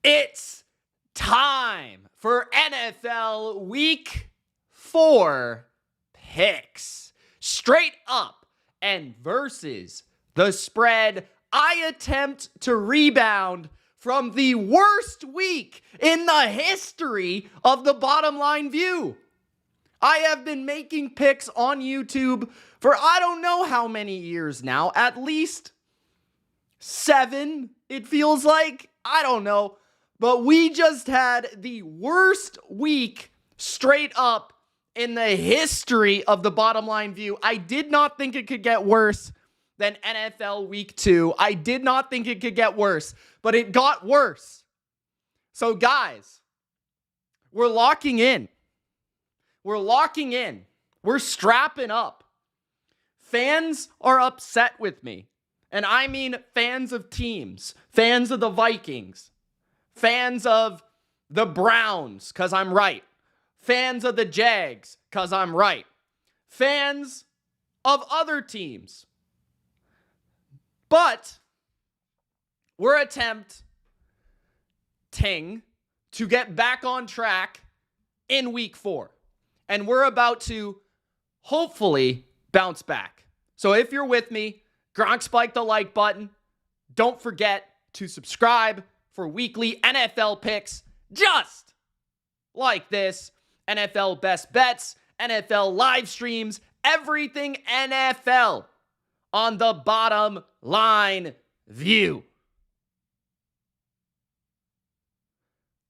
It's time for NFL Week 4 picks. Straight up and versus the spread, I attempt to rebound from the worst week in the history of the Bottom Line View. I have been making picks on YouTube for I don't know how many years now, at least 7, it feels like. I don't know. But we just had the worst week straight up in the history of the Bottom Line View. I did not think it could get worse than NFL Week 2. I did not think it could get worse, but it got worse. So guys, we're locking in. We're locking in. We're strapping up. Fans are upset with me. And I mean fans of teams. Fans of the Vikings. Fans of the Browns, because I'm right. Fans of the Jags, because I'm right. Fans of other teams. But we're attempting to get back on track in week 4. And we're about to hopefully bounce back. So if you're with me, Gronk spike the like button. Don't forget to subscribe for weekly NFL picks just like this. NFL best bets, NFL live streams, everything NFL on the Bottom Line View.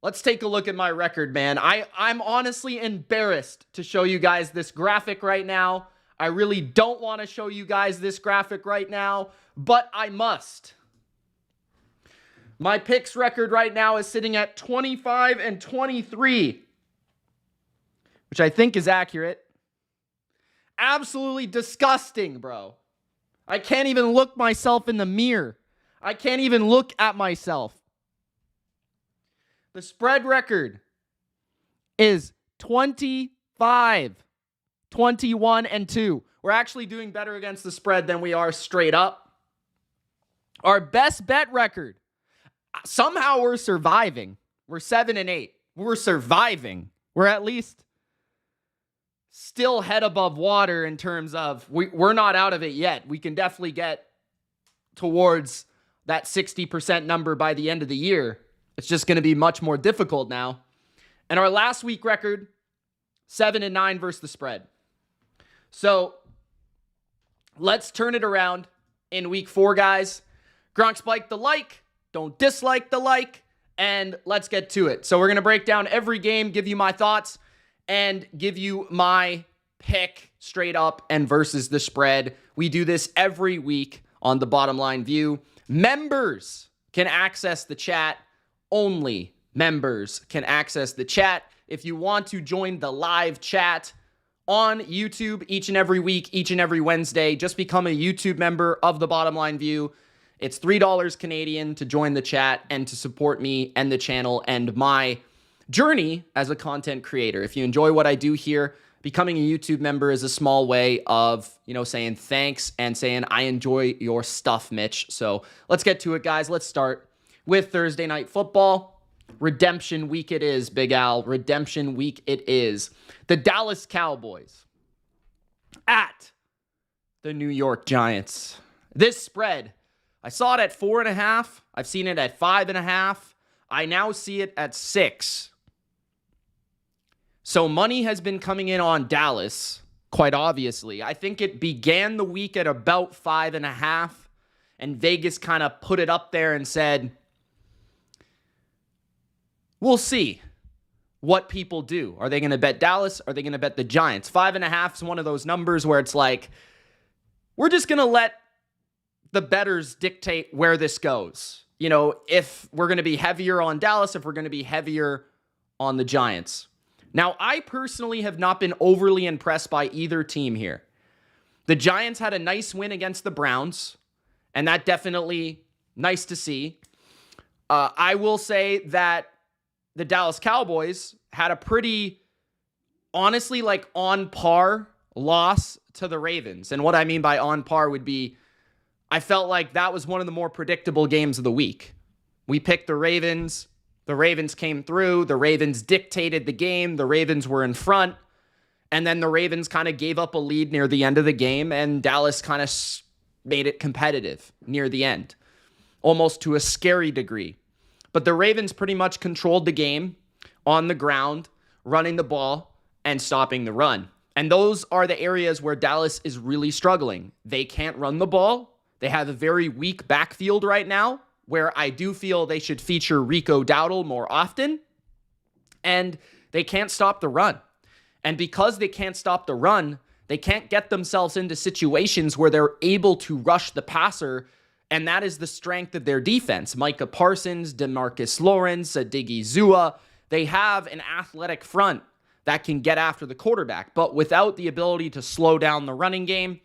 Let's take a look at my record, man. I'm honestly embarrassed to show you guys this graphic right now. I really don't want to show you guys this graphic right now, but I must. My picks record right now is sitting at 25-23, which I think is accurate. Absolutely disgusting, bro. I can't even look myself in the mirror. I can't even look at myself. The spread record is 25, 21, and 2. We're actually doing better against the spread than we are straight up. Our best bet record, somehow we're surviving. We're 7-8. We're surviving. We're at least still head above water in terms of we're not out of it yet. We can definitely get towards that 60% number by the end of the year. It's just going to be much more difficult now. And our last week record, 7-9 versus the spread. So let's turn it around in week 4, guys. Gronk spike the like, don't dislike the like, and let's get to it. So we're going to break down every game, give you my thoughts, and give you my pick straight up and versus the spread. We do this every week on the Bottom Line View. Members can access the chat. Only members can access the chat. If you want to join the live chat on YouTube each and every week, each and every Wednesday, just become a YouTube member of the Bottom Line View. It's $3 Canadian to join the chat and to support me and the channel and my journey as a content creator. If you enjoy what I do here, becoming a YouTube member is a small way of, saying thanks and saying I enjoy your stuff, Mitch. So let's get to it, guys. Let's start with Thursday Night Football. Redemption week it is, Big Al. Redemption week it is. The Dallas Cowboys at the New York Giants. This spread, I saw it at 4.5. I've seen it at 5.5. I now see it at 6. So money has been coming in on Dallas, quite obviously. I think it began the week at about 5.5, and Vegas kind of put it up there and said, we'll see what people do. Are they going to bet Dallas? Are they going to bet the Giants? 5.5 is one of those numbers where it's like, we're just going to let the bettors dictate where this goes. If we're going to be heavier on Dallas, if we're going to be heavier on the Giants. Now, I personally have not been overly impressed by either team here. The Giants had a nice win against the Browns, and that definitely nice to see. I will say that the Dallas Cowboys had a pretty, honestly, on par loss to the Ravens. And what I mean by on par would be, I felt like that was one of the more predictable games of the week. We picked the Ravens. The Ravens came through. The Ravens dictated the game. The Ravens were in front. And then the Ravens kind of gave up a lead near the end of the game, and Dallas kind of made it competitive near the end, almost to a scary degree. But the Ravens pretty much controlled the game on the ground, running the ball and stopping the run. And those are the areas where Dallas is really struggling. They can't run the ball. They have a very weak backfield right now, where I do feel they should feature Rico Dowdle more often. And they can't stop the run. And because they can't stop the run, they can't get themselves into situations where they're able to rush the passer, and that is the strength of their defense. Micah Parsons, DeMarcus Lawrence, Adigi Zua, they have an athletic front that can get after the quarterback, but without the ability to slow down the running game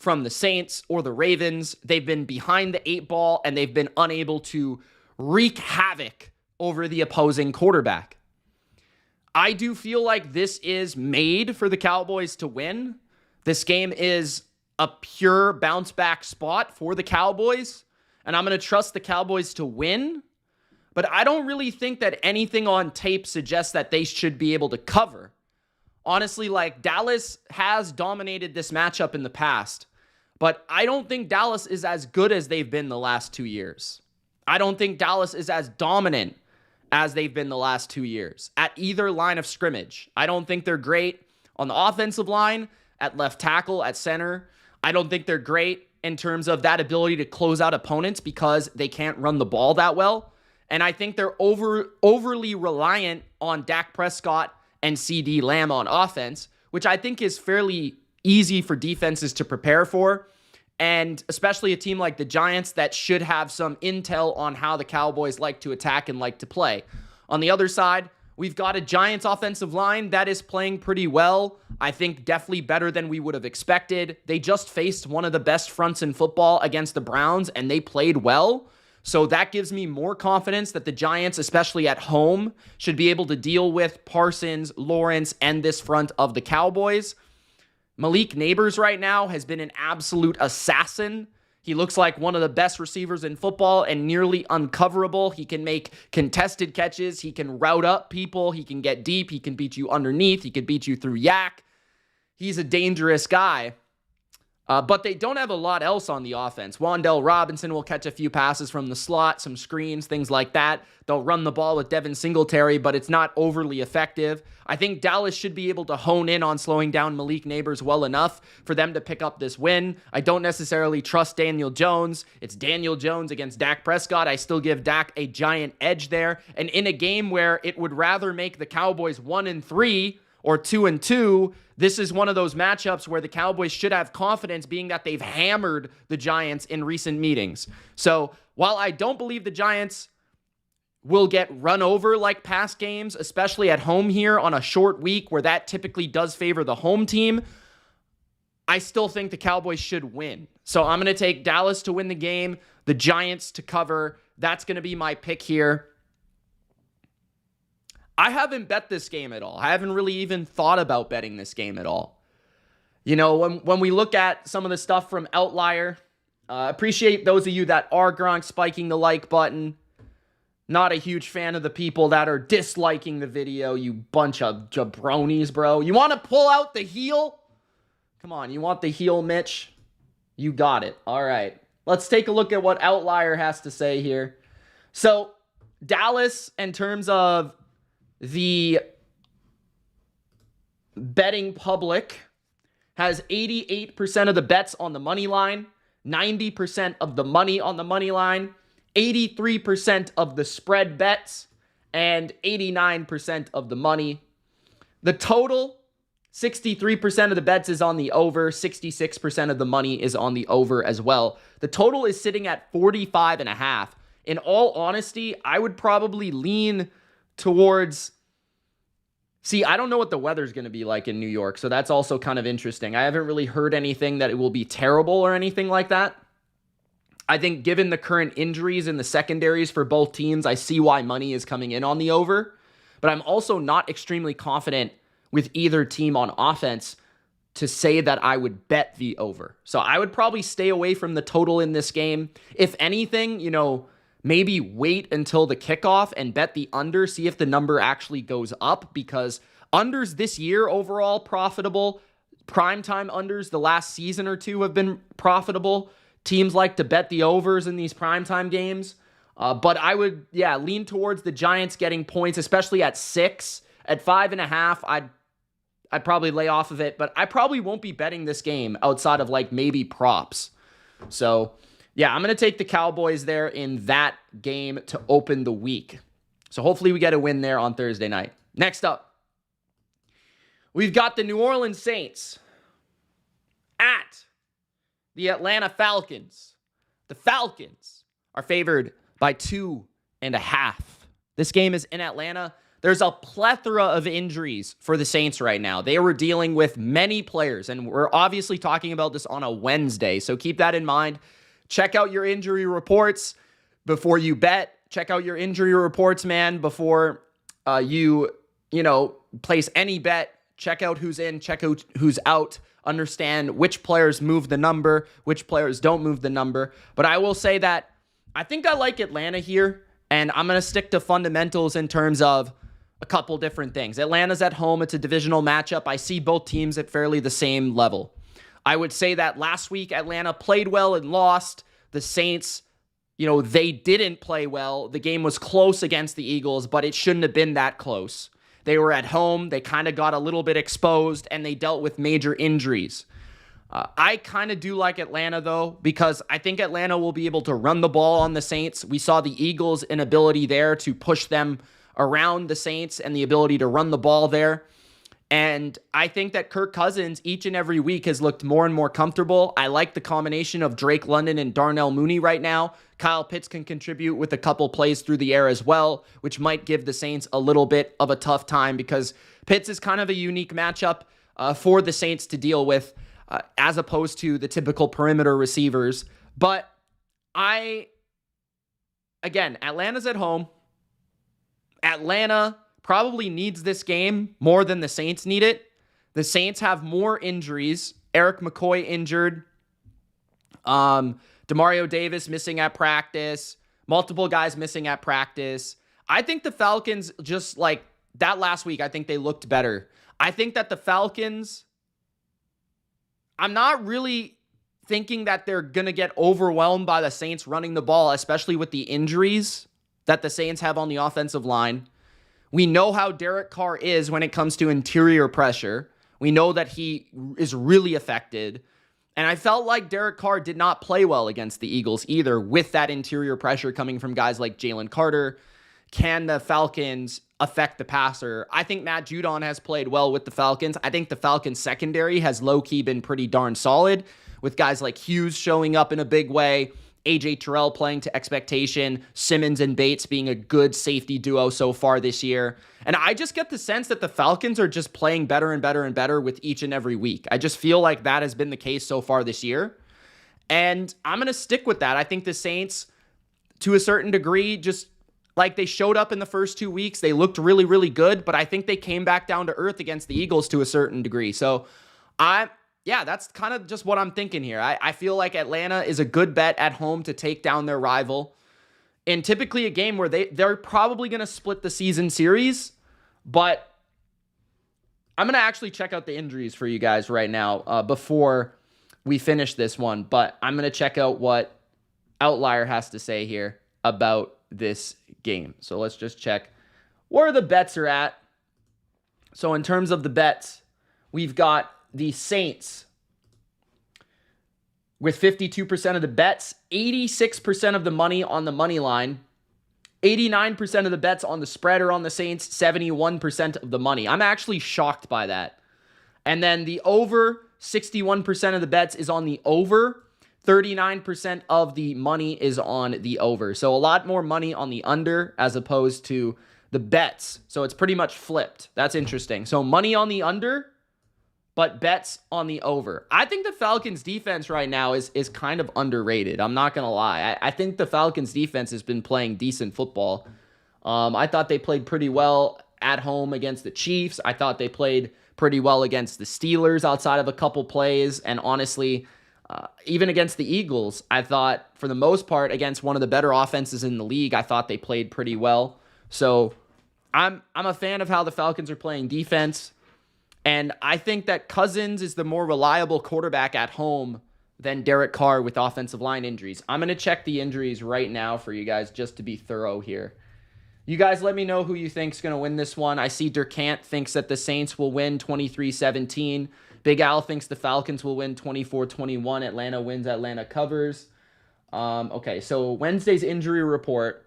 from the Saints or the Ravens, they've been behind the 8 ball, and they've been unable to wreak havoc over the opposing quarterback. I do feel like this is made for the Cowboys to win. This game is a pure bounce back spot for the Cowboys, and I'm going to trust the Cowboys to win, but I don't really think that anything on tape suggests that they should be able to cover. Honestly, like, Dallas has dominated this matchup in the past, but I don't think Dallas is as good as they've been the last 2 years. I don't think Dallas is as dominant as they've been the last 2 years at either line of scrimmage. I don't think they're great on the offensive line, at left tackle, at center. I don't think they're great in terms of that ability to close out opponents because they can't run the ball that well. And I think they're overly reliant on Dak Prescott and CD Lamb on offense, which I think is fairly easy for defenses to prepare for. And especially a team like the Giants that should have some intel on how the Cowboys like to attack and like to play. On the other side, we've got a Giants offensive line that is playing pretty well. I think definitely better than we would have expected. They just faced one of the best fronts in football against the Browns, and they played well. So that gives me more confidence that the Giants, especially at home, should be able to deal with Parsons, Lawrence, and this front of the Cowboys. Malik Neighbors right now has been an absolute assassin. He looks like one of the best receivers in football and nearly uncoverable. He can make contested catches. He can route up people. He can get deep. He can beat you underneath. He can beat you through yak. He's a dangerous guy. But they don't have a lot else on the offense. Wan'Dale Robinson will catch a few passes from the slot, some screens, things like that. They'll run the ball with Devin Singletary, but it's not overly effective. I think Dallas should be able to hone in on slowing down Malik Neighbors well enough for them to pick up this win. I don't necessarily trust Daniel Jones. It's Daniel Jones against Dak Prescott. I still give Dak a giant edge there. And in a game where it would rather make the Cowboys 1-3 or 2-2, this is one of those matchups where the Cowboys should have confidence, being that they've hammered the Giants in recent meetings. So while I don't believe the Giants will get run over like past games, especially at home here on a short week where that typically does favor the home team, I still think the Cowboys should win. So I'm going to take Dallas to win the game, the Giants to cover. That's going to be my pick here. I haven't bet this game at all. I haven't really even thought about betting this game at all. You know, when we look at some of the stuff from Outlier, appreciate those of you that are Gronk spiking the like button. Not a huge fan of the people that are disliking the video, you bunch of jabronis, bro. You want to pull out the heel? Come on, you want the heel, Mitch? You got it. All right. Let's take a look at what Outlier has to say here. So, Dallas, in terms of the betting public, has 88% of the bets on the money line, 90% of the money on the money line, 83% of the spread bets, and 89% of the money. The total, 63% of the bets is on the over, 66% of the money is on the over as well. The total is sitting at 45.5. In all honesty, I would probably lean towards... See, I don't know what the weather's going to be like in New York, so that's also kind of interesting. I haven't really heard anything that it will be terrible or anything like that. I think given the current injuries in the secondaries for both teams, I see why money is coming in on the over. But I'm also not extremely confident with either team on offense to say that I would bet the over. So I would probably stay away from the total in this game. If anything, you know, maybe wait until the kickoff and bet the under, see if the number actually goes up, because unders this year overall profitable. Primetime unders the last season or two have been profitable. Teams like to bet the overs in these primetime games. But I would, lean towards the Giants getting points, especially at 6. At 5.5, I'd probably lay off of it, but I probably won't be betting this game outside of like maybe props. So I'm going to take the Cowboys there in that game to open the week. So hopefully we get a win there on Thursday night. Next up, we've got the New Orleans Saints at the Atlanta Falcons. The Falcons are favored by 2.5. This game is in Atlanta. There's a plethora of injuries for the Saints right now. They were dealing with many players, and we're obviously talking about this on a Wednesday, so keep that in mind. Check out your injury reports before you bet. Check out your injury reports, man, before you place any bet. Check out who's in, check out who's out. Understand which players move the number, which players don't move the number. But I will say that I think I like Atlanta here, and I'm going to stick to fundamentals in terms of a couple different things. Atlanta's at home. It's a divisional matchup. I see both teams at fairly the same level. I would say that last week Atlanta played well and lost. The Saints, they didn't play well. The game was close against the Eagles, but it shouldn't have been that close. They were at home. They kind of got a little bit exposed, and they dealt with major injuries. I kind of do like Atlanta, though, because I think Atlanta will be able to run the ball on the Saints. We saw the Eagles' inability there to push them around the Saints and the ability to run the ball there. And I think that Kirk Cousins each and every week has looked more and more comfortable. I like the combination of Drake London and Darnell Mooney right now. Kyle Pitts can contribute with a couple plays through the air as well, which might give the Saints a little bit of a tough time because Pitts is kind of a unique matchup for the Saints to deal with as opposed to the typical perimeter receivers. But Atlanta's at home. Atlanta probably needs this game more than the Saints need it. The Saints have more injuries. Eric McCoy injured. Demario Davis missing at practice. Multiple guys missing at practice. I think the Falcons, just like that last week, I think they looked better. I think that the Falcons, I'm not really thinking that they're going to get overwhelmed by the Saints running the ball, especially with the injuries that the Saints have on the offensive line. We know how Derek Carr is when it comes to interior pressure. We know that he is really affected. And I felt like Derek Carr did not play well against the Eagles either with that interior pressure coming from guys like Jalen Carter. Can the Falcons affect the passer? I think Matt Judon has played well with the Falcons. I think the Falcons secondary has low-key been pretty darn solid with guys like Hughes showing up in a big way. AJ Terrell playing to expectation, Simmons and Bates being a good safety duo so far this year. And I just get the sense that the Falcons are just playing better and better and better with each and every week. I just feel like that has been the case so far this year. And I'm going to stick with that. I think the Saints, to a certain degree, just like they showed up in the first 2 weeks, they looked really, really good, but I think they came back down to earth against the Eagles to a certain degree. So that's kind of just what I'm thinking here. I feel like Atlanta is a good bet at home to take down their rival in typically a game where they're probably going to split the season series, but I'm going to actually check out the injuries for you guys right now before we finish this one, but I'm going to check out what Outlier has to say here about this game. So let's just check where the bets are at. So in terms of the bets, we've got the Saints with 52% of the bets, 86% of the money on the money line, 89% of the bets on the spread are on the Saints, 71% of the money. I'm actually shocked by that. And then the over, 61% of the bets is on the over, 39% of the money is on the over. So a lot more money on the under as opposed to the bets. So it's pretty much flipped. That's interesting. So money on the under, but bets on the over. I think the Falcons defense right now is kind of underrated. I'm not going to lie. I think the Falcons defense has been playing decent football. I thought they played pretty well at home against the Chiefs. I thought they played pretty well against the Steelers outside of a couple plays. And honestly, Even against the Eagles, I thought, for the most part, against one of the better offenses in the league, I thought they played pretty well. So I'm a fan of how the Falcons are playing defense. And I think that Cousins is the more reliable quarterback at home than Derek Carr with offensive line injuries. I'm going to check the injuries right now for you guys just to be thorough here. You guys let me know who you think is going to win this one. I see Durkant thinks that the Saints will win 23-17. Big Al thinks the Falcons will win 24-21. Atlanta wins, Atlanta covers. Okay, so Wednesday's injury report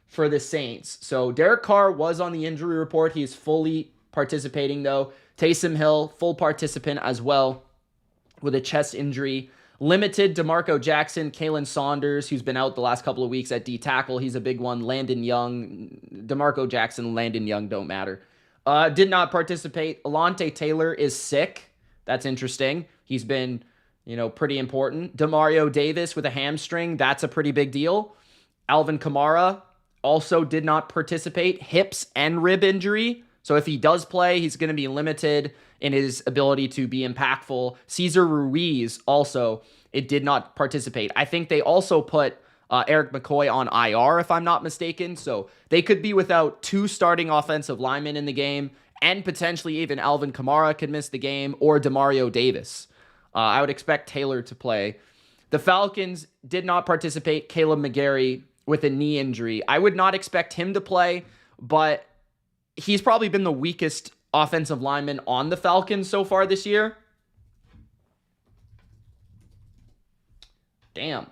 for the Saints. So Derek Carr was on the injury report. He is fully participating, though. Taysom Hill, full participant as well with a chest injury. Limited DeMarco Jackson, Kalen Saunders, who's been out the last couple of weeks at D-tackle. He's a big one. Landon Young, DeMarco Jackson, Landon Young don't matter. Did not participate. Alontae Taylor is sick. That's interesting. He's been, pretty important. Demario Davis with a hamstring. That's a pretty big deal. Alvin Kamara also did not participate. Hips and rib injury. So if he does play, he's going to be limited in his ability to be impactful. Cesar Ruiz also, it did not participate. I think they also put Eric McCoy on IR, if I'm not mistaken. So they could be without 2 starting offensive linemen in the game, and potentially even Alvin Kamara could miss the game, or Demario Davis. I would expect Taylor to play. The Falcons did not participate. Caleb McGarry with a knee injury. I would not expect him to play, but he's probably been the weakest offensive lineman on the Falcons so far this year. Damn.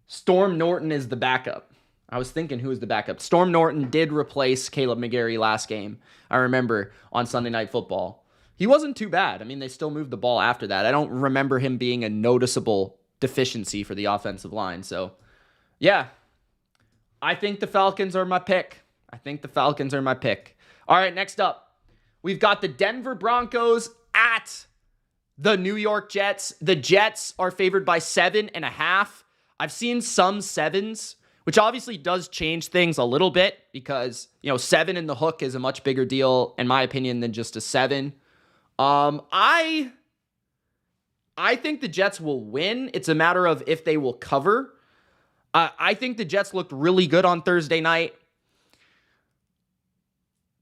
Storm Norton is the backup. I was thinking who was the backup. Storm Norton did replace Caleb McGarry last game. I remember on Sunday Night Football. He wasn't too bad. I mean, they still moved the ball after that. I don't remember him being a noticeable deficiency for the offensive line. So, yeah. I think the Falcons are my pick. All right, next up, we've got the Denver Broncos at the New York Jets. The Jets are favored by 7.5. I've seen some 7s, which obviously does change things a little bit because, 7 in the hook is a much bigger deal, in my opinion, than just a 7. I think the Jets will win. It's a matter of if they will cover. I think the Jets looked really good on Thursday night.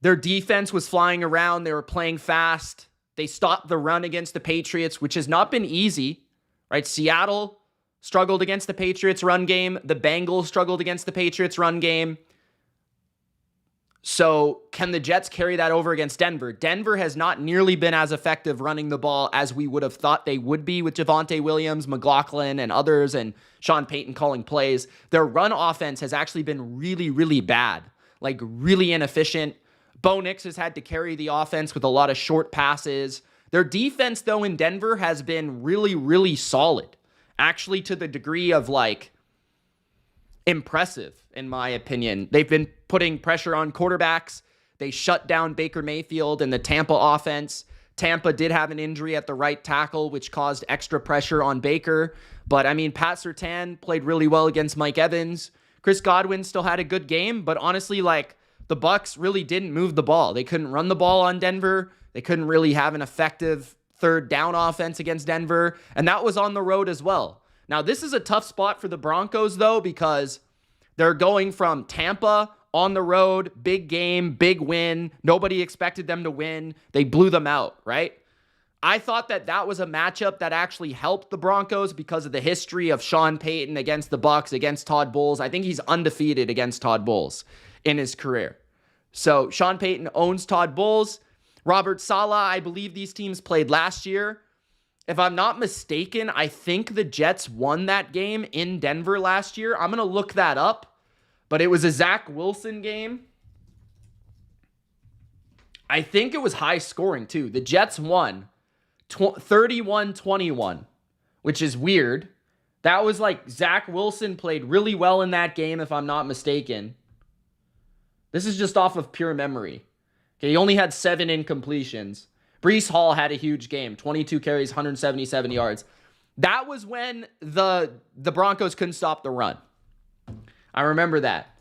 Their defense was flying around. They were playing fast. They stopped the run against the Patriots, which has not been easy, right? Seattle struggled against the Patriots run game. The Bengals struggled against the Patriots run game. So can the Jets carry that over against Denver? Denver has not nearly been as effective running the ball as we would have thought they would be with Javonte Williams, McLaughlin, and others, and Sean Payton calling plays. Their run offense has actually been really, really bad, like really inefficient. Bo Nix has had to carry the offense with a lot of short passes. Their defense, though, in Denver has been really, really solid, actually to the degree of impressive, in my opinion. They've been putting pressure on quarterbacks. They shut down Baker Mayfield and the Tampa offense. Tampa did have an injury at the right tackle, which caused extra pressure on Baker. But, Pat Surtain played really well against Mike Evans. Chris Godwin still had a good game, but honestly, the Bucs really didn't move the ball. They couldn't run the ball on Denver. They couldn't really have an effective third down offense against Denver, and that was on the road as well. Now, this is a tough spot for the Broncos, though, because they're going from Tampa on the road, big game, big win. Nobody expected them to win. They blew them out, right? I thought that was a matchup that actually helped the Broncos because of the history of Sean Payton against the Bucs, against Todd Bowles. I think he's undefeated against Todd Bowles in his career. So Sean Payton owns Todd Bowles. Robert Saleh, I believe these teams played last year. If I'm not mistaken, I think the Jets won that game in Denver last year. I'm going to look that up. But it was a Zach Wilson game. I think it was high scoring, too. The Jets won 31-21, which is weird. That was Zach Wilson played really well in that game, if I'm not mistaken. This is just off of pure memory. Okay, he only had 7 incompletions. Breece Hall had a huge game, 22 carries, 177 yards. That was when the Broncos couldn't stop the run. I remember that.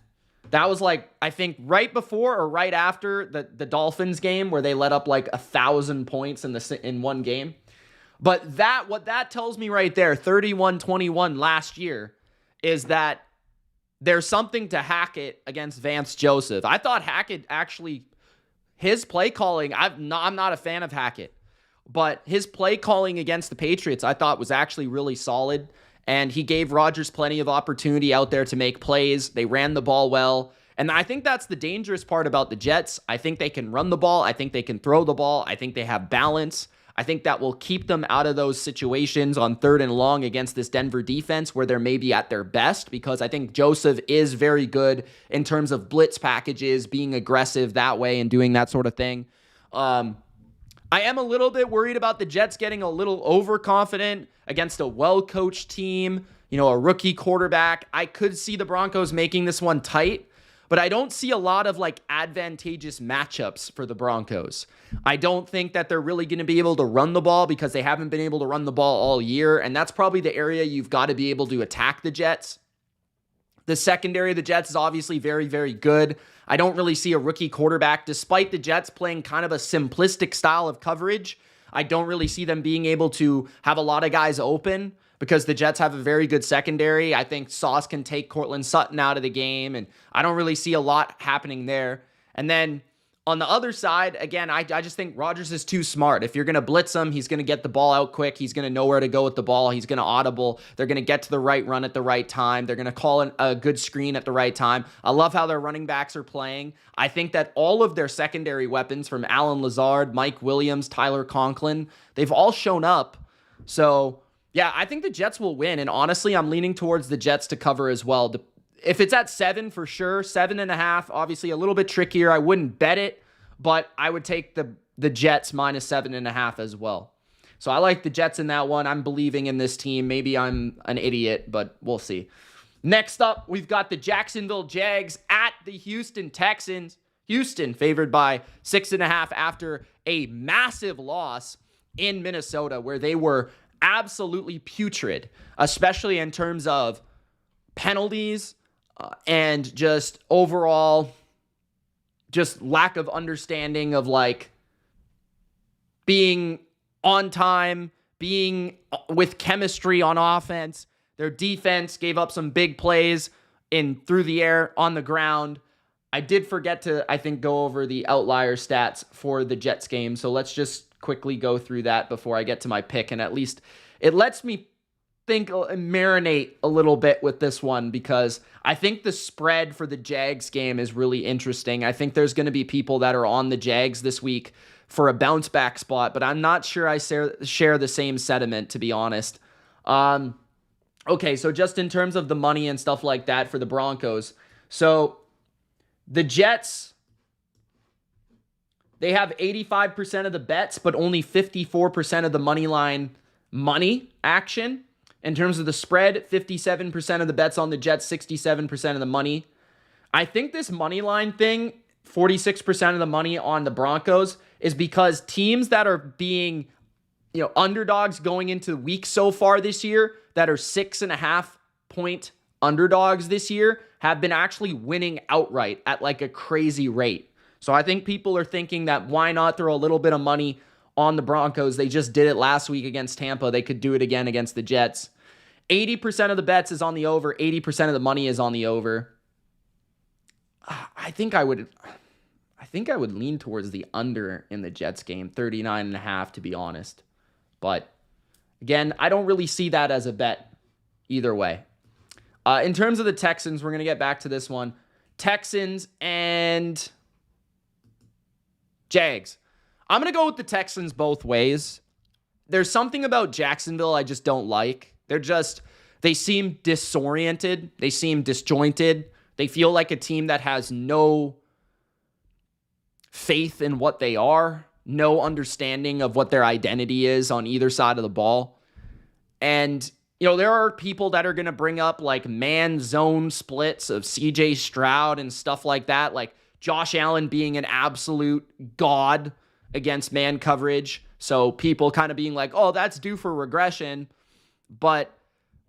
That was like, I think right before or right after the Dolphins game where they let up like 1,000 points in one game. But what that tells me right there, 31-21 last year, is that there's something to Hackett against Vance Joseph. I thought Hackett actually, his play calling, I'm not a fan of Hackett, but his play calling against the Patriots I thought was actually really solid. And he gave Rodgers plenty of opportunity out there to make plays. They ran the ball well. And I think that's the dangerous part about the Jets. I think they can run the ball. I think they can throw the ball. I think they have balance. I think that will keep them out of those situations on 3rd and long against this Denver defense where they're maybe at their best, because I think Joseph is very good in terms of blitz packages, being aggressive that way and doing that sort of thing. I am a little bit worried about the Jets getting a little overconfident against a well-coached team, a rookie quarterback. I could see the Broncos making this one tight, but I don't see a lot of like advantageous matchups for the Broncos. I don't think that they're really going to be able to run the ball because they haven't been able to run the ball all year, and that's probably the area you've got to be able to attack the Jets. The secondary of the Jets is obviously very, very good. I don't really see a rookie quarterback, despite the Jets playing kind of a simplistic style of coverage. I don't really see them being able to have a lot of guys open because the Jets have a very good secondary. I think Sauce can take Cortland Sutton out of the game, and I don't really see a lot happening there. And then on the other side, again, I just think Rodgers is too smart. If you're going to blitz him, he's going to get the ball out quick. He's going to know where to go with the ball. He's going to audible. They're going to get to the right run at the right time. They're going to call a good screen at the right time. I love how their running backs are playing. I think that all of their secondary weapons, from Allen Lazard, Mike Williams, Tyler Conklin, they've all shown up. So, yeah, I think the Jets will win. And honestly, I'm leaning towards the Jets to cover as well. If it's at 7, for sure, 7.5, obviously a little bit trickier. I wouldn't bet it, but I would take the Jets minus 7.5 as well. So I like the Jets in that one. I'm believing in this team. Maybe I'm an idiot, but we'll see. Next up, we've got the Jacksonville Jags at the Houston Texans. Houston favored by 6.5 after a massive loss in Minnesota, where they were absolutely putrid, especially in terms of penalties and just overall just lack of understanding of like being on time, being with chemistry on offense. Their defense gave up some big plays through the air, on the ground. I did forget to, I think, go over the outlier stats for the Jets game. So let's just quickly go through that before I get to my pick. And at least it lets me think and marinate a little bit with this one, because I think the spread for the Jags game is really interesting. I think there's going to be people that are on the Jags this week for a bounce back spot, but I'm not sure I share the same sentiment, to be honest. Okay, so just in terms of the money and stuff like that for the Broncos. So the Jets, they have 85% of the bets, but only 54% of the money action. In terms of the spread, 57% of the bets on the Jets, 67% of the money. I think this money line thing, 46% of the money on the Broncos, is because teams that are being, underdogs going into the week so far this year, that are 6.5 point underdogs this year, have been actually winning outright at like a crazy rate. So I think people are thinking that why not throw a little bit of money on the Broncos? They just did it last week against Tampa. They could do it again against the Jets. 80% of the bets is on the over. 80% of the money is on the over. I think I would lean towards the under in the Jets game, 39.5, to be honest. But again, I don't really see that as a bet either way. In terms of the Texans, we're going to get back to this one. Texans and Jags. I'm going to go with the Texans both ways. There's something about Jacksonville I just don't like. They seem disoriented. They seem disjointed. They feel like a team that has no faith in what they are, no understanding of what their identity is on either side of the ball. And, there are people that are going to bring up like man zone splits of CJ Stroud and stuff like that, like Josh Allen being an absolute god against man coverage. So people kind of being like, oh, that's due for regression. But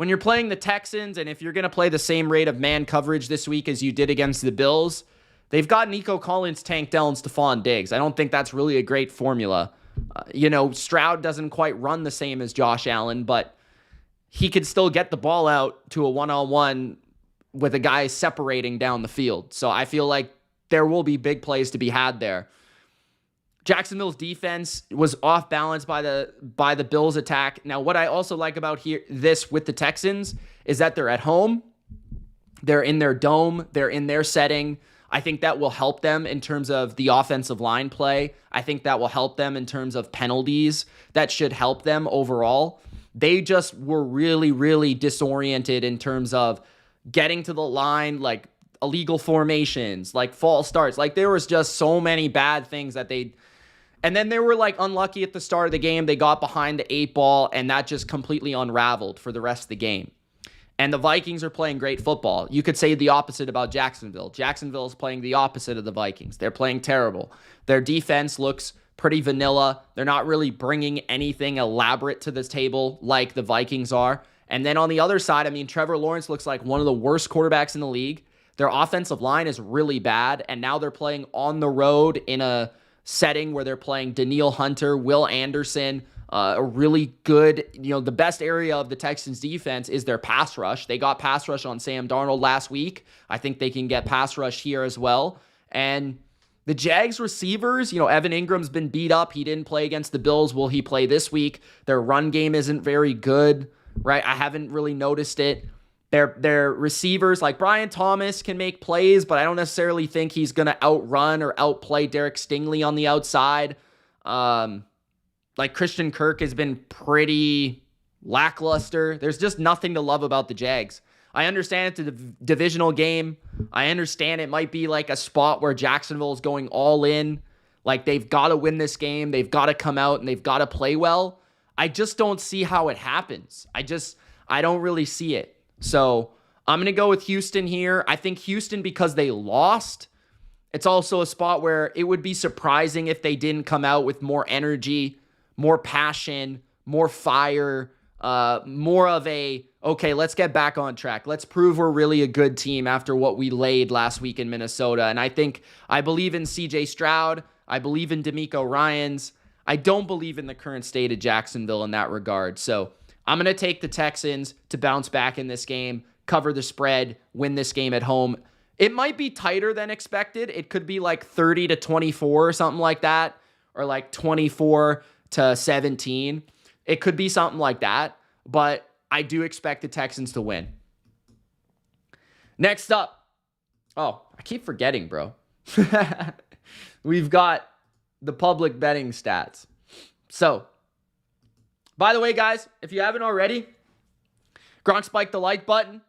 when you're playing the Texans, and if you're going to play the same rate of man coverage this week as you did against the Bills, they've got Nico Collins, Tank Dell, and Stephon Diggs. I don't think that's really a great formula. Stroud doesn't quite run the same as Josh Allen, but he could still get the ball out to a one-on-one with a guy separating down the field. So I feel like there will be big plays to be had there. Jacksonville's defense was off balance by the Bills' attack. Now, what I also like about this with the Texans is that they're at home. They're in their dome. They're in their setting. I think that will help them in terms of the offensive line play. I think that will help them in terms of penalties. That should help them overall. They just were really, really disoriented in terms of getting to the line, like illegal formations, like false starts. Like there was just so many bad things that and then they were like unlucky at the start of the game. They got behind the 8 ball and that just completely unraveled for the rest of the game. And the Vikings are playing great football. You could say the opposite about Jacksonville. Jacksonville is playing the opposite of the Vikings. They're playing terrible. Their defense looks pretty vanilla. They're not really bringing anything elaborate to this table like the Vikings are. And then on the other side, I mean, Trevor Lawrence looks like one of the worst quarterbacks in the league. Their offensive line is really bad. And now they're playing on the road in a setting where they're playing Danielle Hunter, Will Anderson, a really good, the best area of the Texans defense is their pass rush. They got pass rush on Sam Darnold last week. I think they can get pass rush here as well. And the Jags receivers, Evan Ingram's been beat up. He didn't play against the Bills. Will he play this week? Their run game isn't very good, right? I haven't really noticed it. Their receivers, like Brian Thomas, can make plays, but I don't necessarily think he's going to outrun or outplay Derek Stingley on the outside. Like Christian Kirk has been pretty lackluster. There's just nothing to love about the Jags. I understand it's a divisional game. I understand it might be like a spot where Jacksonville is going all in. Like they've got to win this game. They've got to come out and they've got to play well. I just don't see how it happens. I don't really see it. So I'm going to go with Houston here. I think Houston, because they lost, it's also a spot where it would be surprising if they didn't come out with more energy, more passion, more fire, more of a, okay, let's get back on track. Let's prove we're really a good team after what we laid last week in Minnesota. And I believe in CJ Stroud. I believe in DeMeco Ryans. I don't believe in the current state of Jacksonville in that regard. So I'm going to take the Texans to bounce back in this game, cover the spread, win this game at home. It might be tighter than expected. It could be like 30-24 or something like that, or like 24-17. It could be something like that, but I do expect the Texans to win. Next up. Oh, I keep forgetting, bro. We've got the public betting stats. So, by the way, guys, if you haven't already, Gronk spike the like button.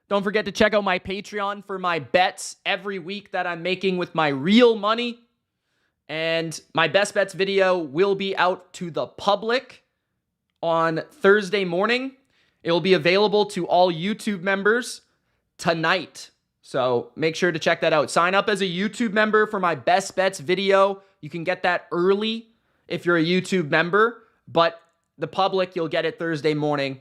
Don't forget to check out my Patreon for my bets every week that I'm making with my real money. And my best bets video will be out to the public on Thursday morning. It will be available to all YouTube members tonight. So make sure to check that out. Sign up as a YouTube member for my best bets video. You can get that early if you're a YouTube member, but the public, you'll get it Thursday morning.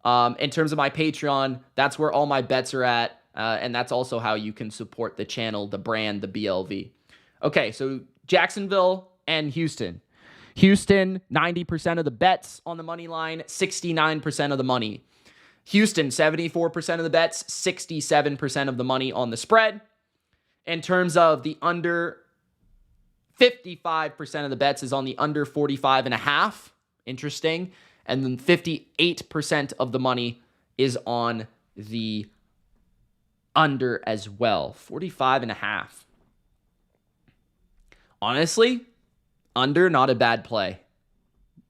In terms of my Patreon, that's where all my bets are at. And that's also how you can support the channel, the brand, the BLV. Okay, so Jacksonville and Houston. Houston, 90% of the bets on the money line, 69% of the money. Houston, 74% of the bets, 67% of the money on the spread. In terms of the under, 55% of the bets is on the under 45.5. Interesting. And then 58% of the money is on the under as well. 45.5. Honestly, under, not a bad play.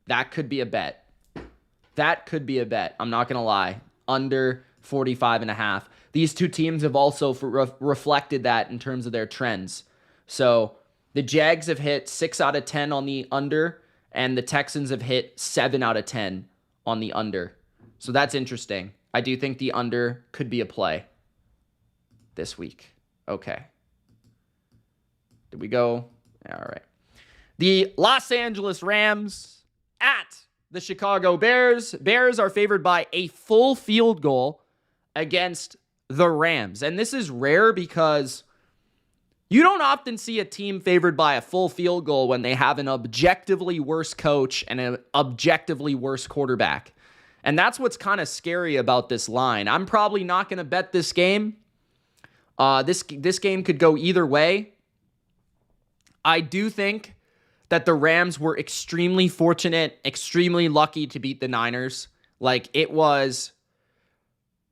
That could be a bet. I'm not going to lie. Under 45.5. These two teams have also reflected that in terms of their trends. So the Jags have hit 6 out of 10 on the under, and the Texans have hit 7 out of 10 on the under. So that's interesting. I do think the under could be a play this week. Okay. Did we go? All right. The Los Angeles Rams at the Chicago Bears. Bears are favored by a full field goal against the Rams. And this is rare because you don't often see a team favored by a full field goal when they have an objectively worse coach and an objectively worse quarterback. And that's what's kind of scary about this line. I'm probably not going to bet this game. This game could go either way. I do think that the Rams were extremely fortunate, extremely lucky to beat the Niners. Like, it was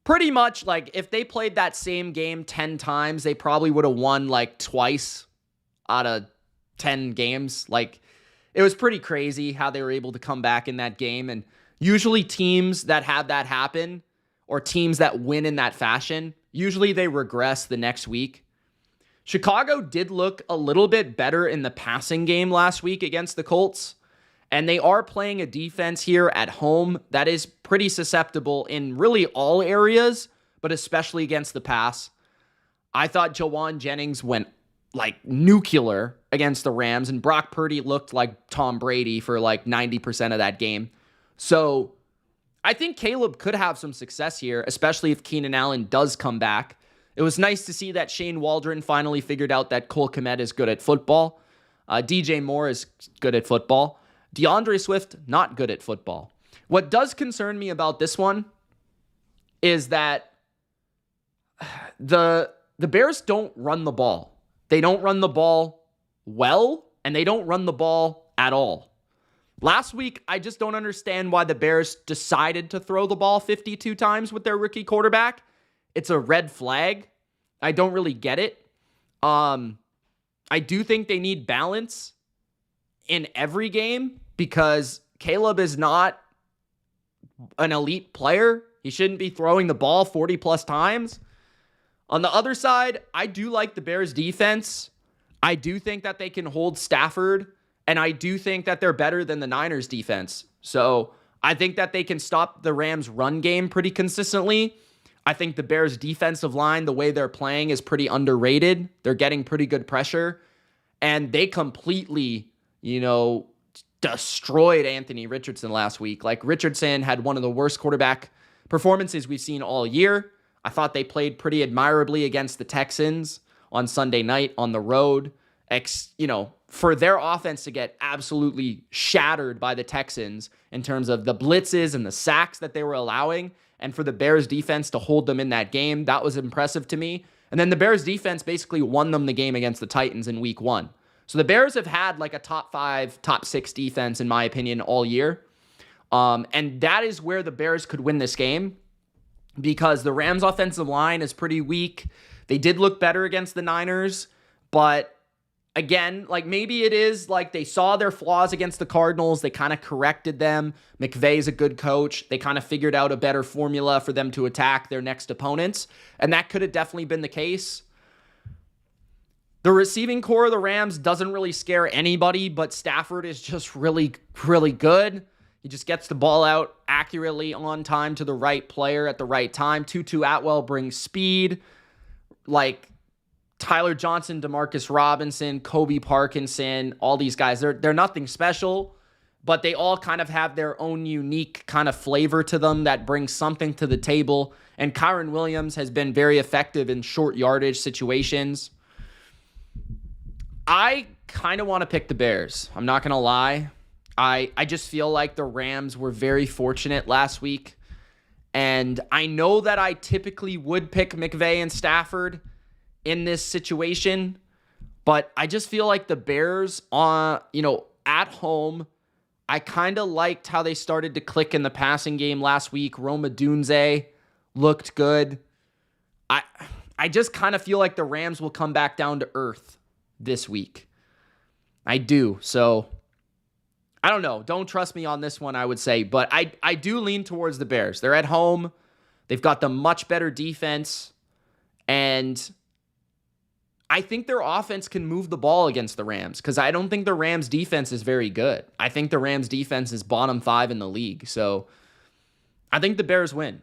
pretty much like if they played that same game 10 times, they probably would have won like twice out of 10 games. Like, it was pretty crazy how they were able to come back in that game. And usually teams that have that happen, or teams that win in that fashion, usually they regress the next week. Chicago did look a little bit better in the passing game last week against the Colts, and they are playing a defense here at home that is pretty susceptible in really all areas, but especially against the pass. I thought Jawan Jennings went like nuclear against the Rams, and Brock Purdy looked like Tom Brady for like 90% of that game. So I think Caleb could have some success here, especially if Keenan Allen does come back. It was nice to see that Shane Waldron finally figured out that Cole Kmet is good at football. DJ Moore is good at football. DeAndre Swift, not good at football. What does concern me about this one is that the Bears don't run the ball. They don't run the ball well, and they don't run the ball at all. Last week, I just don't understand why the Bears decided to throw the ball 52 times with their rookie quarterback. It's a red flag. I don't really get it. I do think they need balance in every game because Caleb is not an elite player. He shouldn't be throwing the ball 40 plus times. On the other side, I do like the Bears defense. I do think that they can hold Stafford, and I do think that they're better than the Niners defense. So I think that they can stop the Rams run game pretty consistently. I think the Bears defensive line, the way they're playing, is pretty underrated. They're getting pretty good pressure, and they completely, destroyed Anthony Richardson last week. Like, Richardson had one of the worst quarterback performances we've seen all year. I thought they played pretty admirably against the Texans on Sunday night on the road. For their offense to get absolutely shattered by the Texans in terms of the blitzes and the sacks that they were allowing, and for the Bears defense to hold them in that game, that was impressive to me. And then the Bears defense basically won them the game against the Titans in week 1. So the Bears have had like a top 5, top 6 defense, in my opinion, all year. And that is where the Bears could win this game because the Rams offensive line is pretty weak. They did look better against the Niners, but again, like, maybe it is like they saw their flaws against the Cardinals. They kind of corrected them. McVay's a good coach. They kind of figured out a better formula for them to attack their next opponents. And that could have definitely been the case. The receiving core of the Rams doesn't really scare anybody, but Stafford is just really, really good. He just gets the ball out accurately on time to the right player at the right time. Tutu Atwell brings speed. Like, Tyler Johnson, Demarcus Robinson, Kobe Parkinson, all these guys, they're nothing special, but they all kind of have their own unique kind of flavor to them that brings something to the table. And Kyron Williams has been very effective in short yardage situations. I kind of want to pick the Bears. I'm not going to lie. I just feel like the Rams were very fortunate last week. And I know that I typically would pick McVay and Stafford in this situation, but I just feel like the Bears at home, I kind of liked how they started to click in the passing game last week. Roma Dunze looked good. I just kind of feel like the Rams will come back down to earth this week. I do. So I don't know. Don't trust me on this one, I would say, but I do lean towards the Bears. They're at home. They've got the much better defense, and I think their offense can move the ball against the Rams because I don't think the Rams defense is very good. I think the Rams defense is bottom 5 in the league. So I think the Bears win.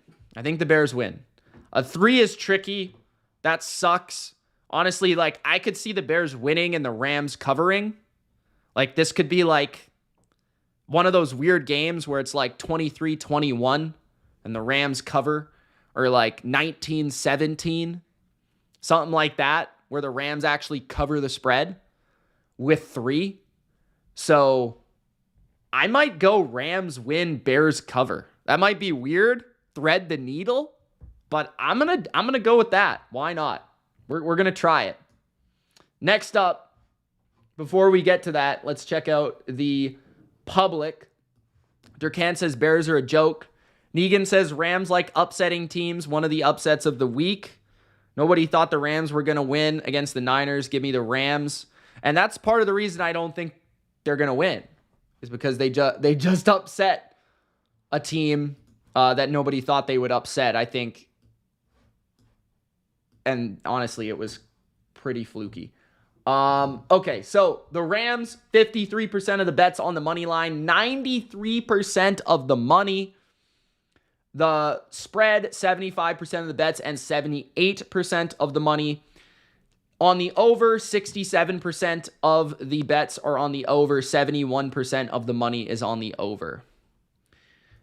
A 3 is tricky. That sucks. Honestly, like, I could see the Bears winning and the Rams covering. Like, this could be like one of those weird games where it's like 23-21 and the Rams cover, or like 19-17, something like that, where the Rams actually cover the spread with 3. So I might go Rams win, Bears cover. That might be weird, thread the needle, but I'm gonna go with that. Why not? We're gonna try it. Next up, before we get to that, let's check out the public. Durkan says Bears are a joke. Negan says Rams like upsetting teams. One of the upsets of the week. Nobody thought the Rams were going to win against the Niners. Give me the Rams. And that's part of the reason I don't think they're going to win, is because they just upset a team that nobody thought they would upset, I think. And honestly, it was pretty fluky. Okay, so the Rams, 53% of the bets on the money line, 93% of the money. The spread, 75% of the bets and 78% of the money. On the over, 67% of the bets are on the over. 71% of the money is on the over.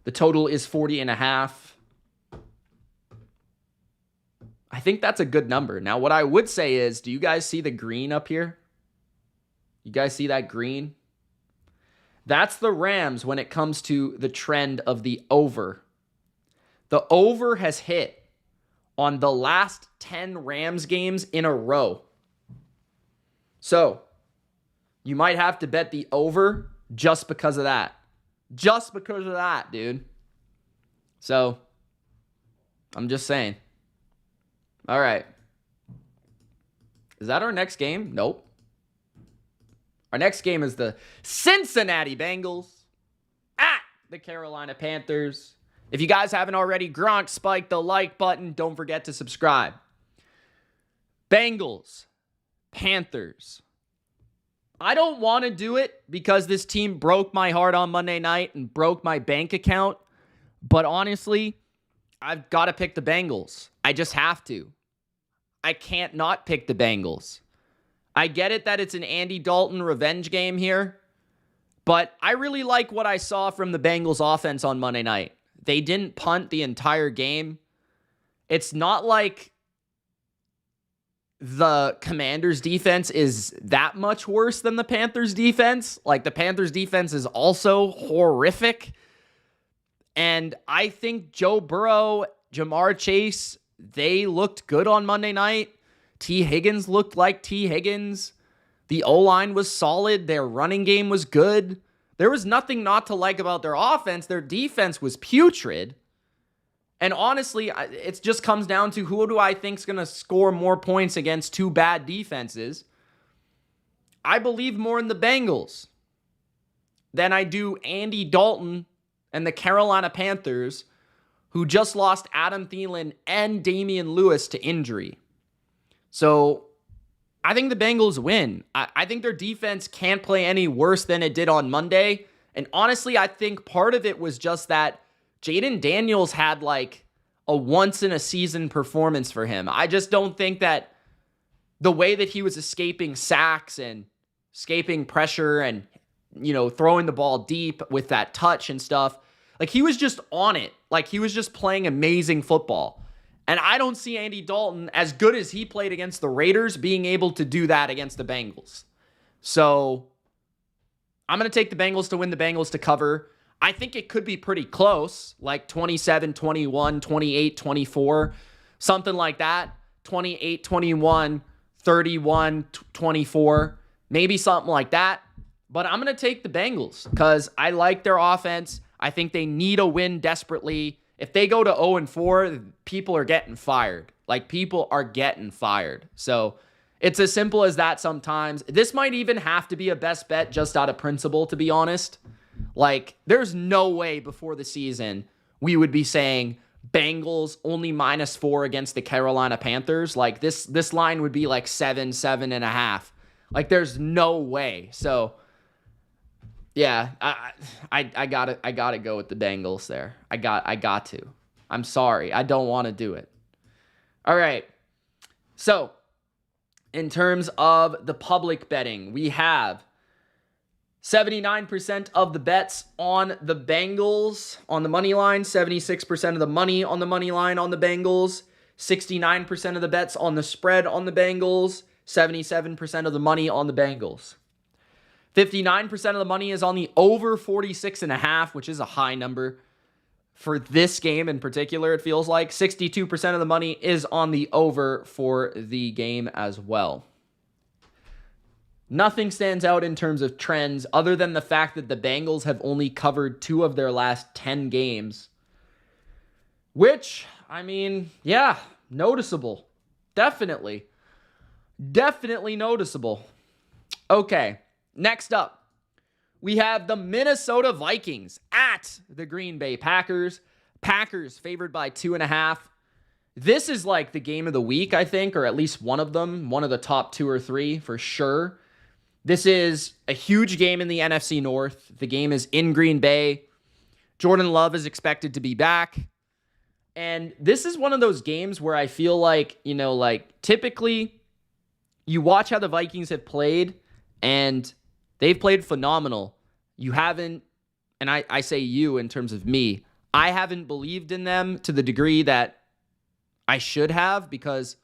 The total is 40.5. I think that's a good number. Now, what I would say is, do you guys see the green up here? You guys see that green? That's the Rams when it comes to the trend of the over. The over has hit on the last 10 Rams games in a row. So, you might have to bet the over just because of that. Just because of that, dude. So, I'm just saying. All right. Is that our next game? Nope. Our next game is the Cincinnati Bengals at the Carolina Panthers. If you guys haven't already, Gronk, spike the like button. Don't forget to subscribe. Bengals, Panthers. I don't want to do it because this team broke my heart on Monday night and broke my bank account. But honestly, I've got to pick the Bengals. I just have to. I can't not pick the Bengals. I get it that it's an Andy Dalton revenge game here, but I really like what I saw from the Bengals offense on Monday night. They didn't punt the entire game. It's not like the Commanders' defense is that much worse than the Panthers' defense. Like, the Panthers' defense is also horrific. And I think Joe Burrow, Jamar Chase, they looked good on Monday night. T. Higgins looked like T. Higgins. The O-line was solid. Their running game was good. There was nothing not to like about their offense. Their defense was putrid. And honestly, it just comes down to who do I think is going to score more points against two bad defenses. I believe more in the Bengals than I do Andy Dalton and the Carolina Panthers, who just lost Adam Thielen and Damian Lewis to injury. So I think the Bengals win. I think their defense can't play any worse than it did on Monday. And honestly, I think part of it was just that Jaden Daniels had like a once-in-a-season performance for him. I just don't think that the way that he was escaping sacks and escaping pressure and, you know, throwing the ball deep with that touch and stuff, like he was just on it. Like he was just playing amazing football. And I don't see Andy Dalton, as good as he played against the Raiders, being able to do that against the Bengals. So I'm going to take the Bengals to win, the Bengals to cover. I think it could be pretty close, like 27-21, 28-24, something like that. 28-21, 31-24, maybe something like that. But I'm going to take the Bengals because I like their offense. I think they need a win desperately. If they go to 0-4, people are getting fired. Like, people are getting fired. So it's as simple as that sometimes. This might even have to be a best bet just out of principle, to be honest. Like, there's no way before the season we would be saying Bengals only -4 against the Carolina Panthers. Like, this line would be like 7.5. Like, there's no way. So yeah, I gotta go with the Bengals there. I got to. I'm sorry. I don't want to do it. All right. So, in terms of the public betting, we have 79% of the bets on the Bengals on the money line, 76% of the money on the money line on the Bengals, 69% of the bets on the spread on the Bengals, 77% of the money on the Bengals. 59% of the money is on the over 46.5, which is a high number for this game in particular, it feels like. 62% of the money is on the over for the game as well. Nothing stands out in terms of trends other than the fact that the Bengals have only covered 2 of their last 10 games. Which, I mean, yeah, noticeable. Definitely. Definitely noticeable. Okay, next up, we have the Minnesota Vikings at the Green Bay Packers. Packers favored by 2.5. This is like the game of the week, I think, or at least one of them. One of the top 2 or 3 for sure. This is a huge game in the NFC North. The game is in Green Bay. Jordan Love is expected to be back. And this is one of those games where I feel like, typically you watch how the Vikings have played, and they've played phenomenal. You haven't, and I say you in terms of me, I haven't believed in them to the degree that I should have, because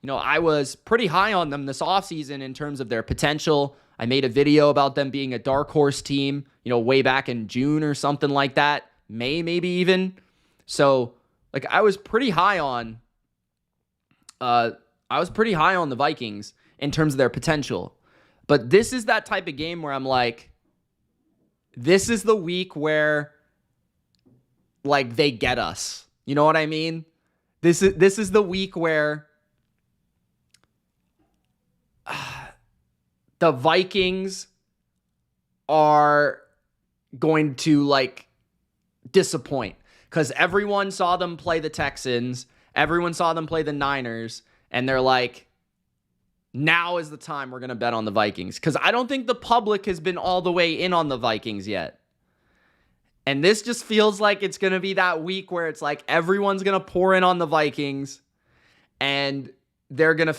I was pretty high on them this offseason in terms of their potential. I made a video about them being a dark horse team, way back in June or something like that. Maybe even. So, I was pretty high on the Vikings in terms of their potential. But this is that type of game where I'm like, this is the week where they get us. You know what I mean? This is the week where the Vikings are going to disappoint, because everyone saw them play the Texans, everyone saw them play the Niners, and they're like, now is the time we're going to bet on the Vikings, because I don't think the public has been all the way in on the Vikings yet. And this just feels like it's going to be that week where it's like everyone's going to pour in on the Vikings, and they're going to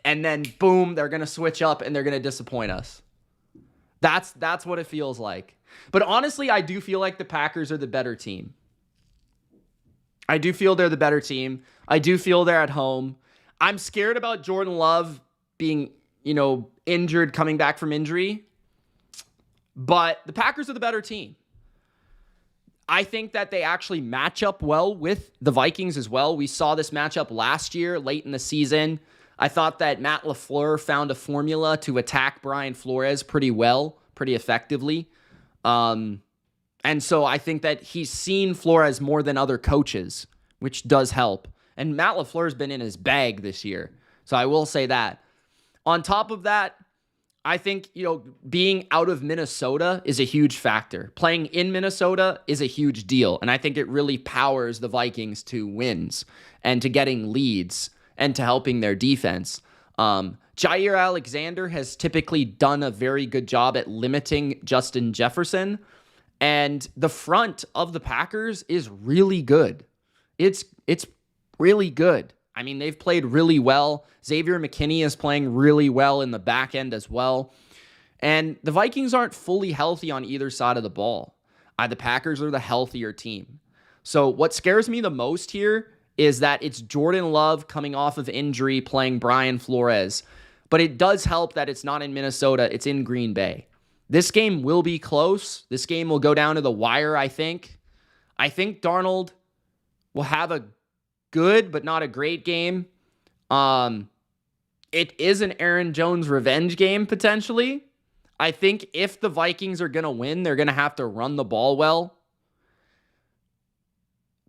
and then boom, they're going to switch up and they're going to disappoint us. That's what it feels like. But honestly, I do feel like the Packers are the better team. I do feel they're the better team. I do feel they're at home. I'm scared about Jordan Love being, injured, coming back from injury. But the Packers are the better team. I think that they actually match up well with the Vikings as well. We saw this matchup last year, late in the season. I thought that Matt LaFleur found a formula to attack Brian Flores pretty well, pretty effectively. And so I think that he's seen Flores more than other coaches, which does help. And Matt LaFleur's been in his bag this year. So I will say that. On top of that, I think, being out of Minnesota is a huge factor. Playing in Minnesota is a huge deal. And I think it really powers the Vikings to wins and to getting leads and to helping their defense. Jair Alexander has typically done a very good job at limiting Justin Jefferson. And the front of the Packers is really good. It's really good. I mean, they've played really well. Xavier McKinney is playing really well in the back end as well. And the Vikings aren't fully healthy on either side of the ball. The Packers are the healthier team. So what scares me the most here is that it's Jordan Love coming off of injury playing Brian Flores. But it does help that it's not in Minnesota, it's in Green Bay. This game will be close. This game will go down to the wire, I think. I think Darnold will have a good but not a great game. It is an Aaron Jones revenge game, potentially. I think if the Vikings are going to win, they're going to have to run the ball well.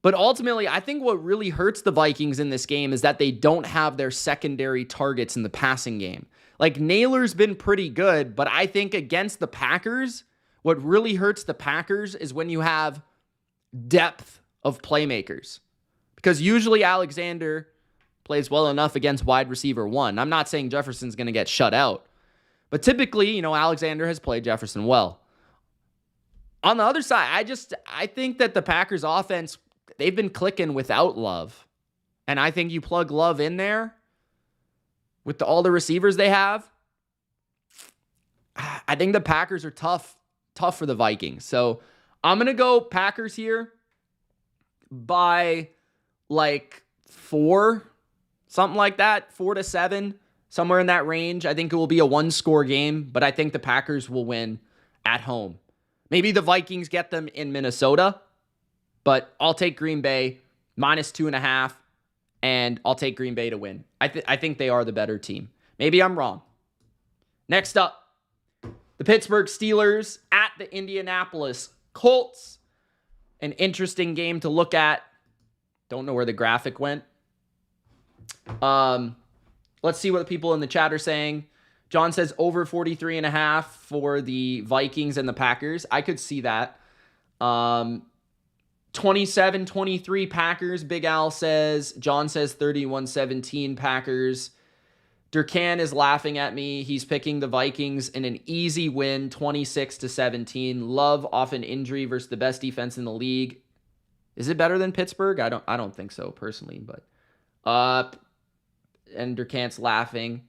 But ultimately, I think what really hurts the Vikings in this game is that they don't have their secondary targets in the passing game. Naylor's been pretty good, but I think against the Packers, what really hurts the Packers is when you have depth of playmakers. Because usually Alexander plays well enough against wide receiver 1. I'm not saying Jefferson's going to get shut out. But typically, Alexander has played Jefferson well. On the other side, I think that the Packers offense, they've been clicking without Love. And I think you plug Love in there with all the receivers they have, I think the Packers are tough for the Vikings. So I'm going to go Packers here by like 4, something like that, 4-7, somewhere in that range. I think it will be a 1-score game, but I think the Packers will win at home. Maybe the Vikings get them in Minnesota, but I'll take Green Bay -2.5, and I'll take Green Bay to win. I think they are the better team. Maybe I'm wrong. Next up, the Pittsburgh Steelers at the Indianapolis Colts. An interesting game to look at. Don't know where the graphic went. Let's see what the people in the chat are saying. John says over 43.5 for the Vikings and the Packers. I could see that. 27-23 Packers. Big Al says. John says 31-17 Packers. Durkan is laughing at me. He's picking the Vikings in an easy win, 26-17. Love off an injury versus the best defense in the league. Is it better than Pittsburgh? I don't think so personally, but and Durkan's laughing.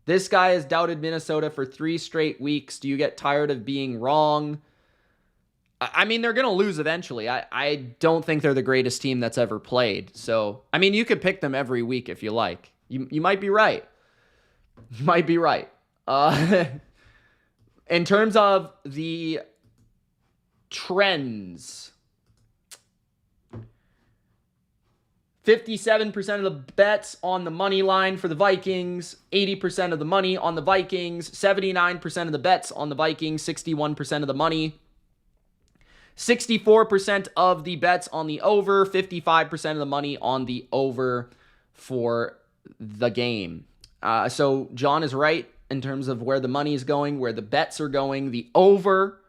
This guy has doubted Minnesota for 3 straight weeks. Do you get tired of being wrong? I mean, they're going to lose eventually. I don't think they're the greatest team that's ever played. So, I mean, you could pick them every week if you like. You might be right. You might be right. In terms of the trends, 57% of the bets on the money line for the Vikings, 80% of the money on the Vikings, 79% of the bets on the Vikings, 61% of the money, 64% of the bets on the over, 55% of the money on the over for the game. So John is right in terms of where the money is going, where the bets are going, the over,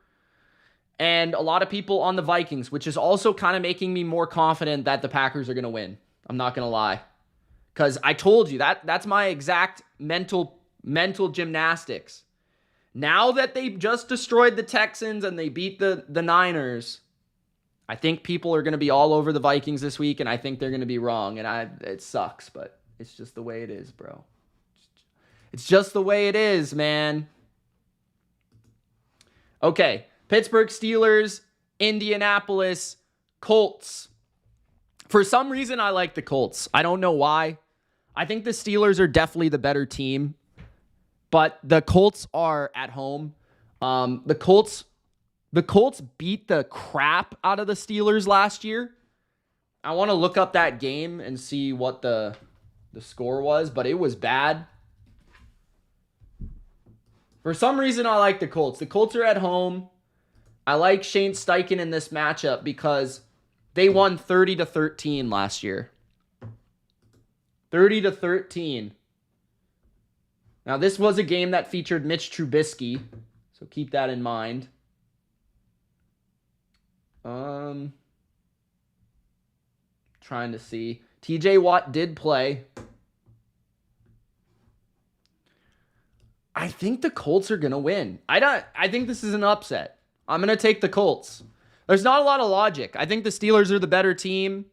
and a lot of people on the Vikings, which is also kind of making me more confident that the Packers are going to win. I'm not going to lie. Because I told you, that's my exact mental gymnastics. Now that they just destroyed the Texans and they beat the Niners, I think people are going to be all over the Vikings this week, and I think they're going to be wrong. And it sucks, but it's just the way it is, bro. It's just the way it is, man. Okay, Pittsburgh Steelers, Indianapolis Colts. For some reason, I like the Colts. I don't know why. I think the Steelers are definitely the better team, but the Colts are at home. The Colts beat the crap out of the Steelers last year. I want to look up that game and see what the score was, but it was bad. For some reason, I like the Colts. The Colts are at home. I like Shane Steichen in this matchup because they won 30-13 last year. 30-13. Now, this was a game that featured Mitch Trubisky, so keep that in mind. Trying to see. TJ Watt did play. I think the Colts are going to win. I think this is an upset. I'm going to take the Colts. There's not a lot of logic. I think the Steelers are the better team,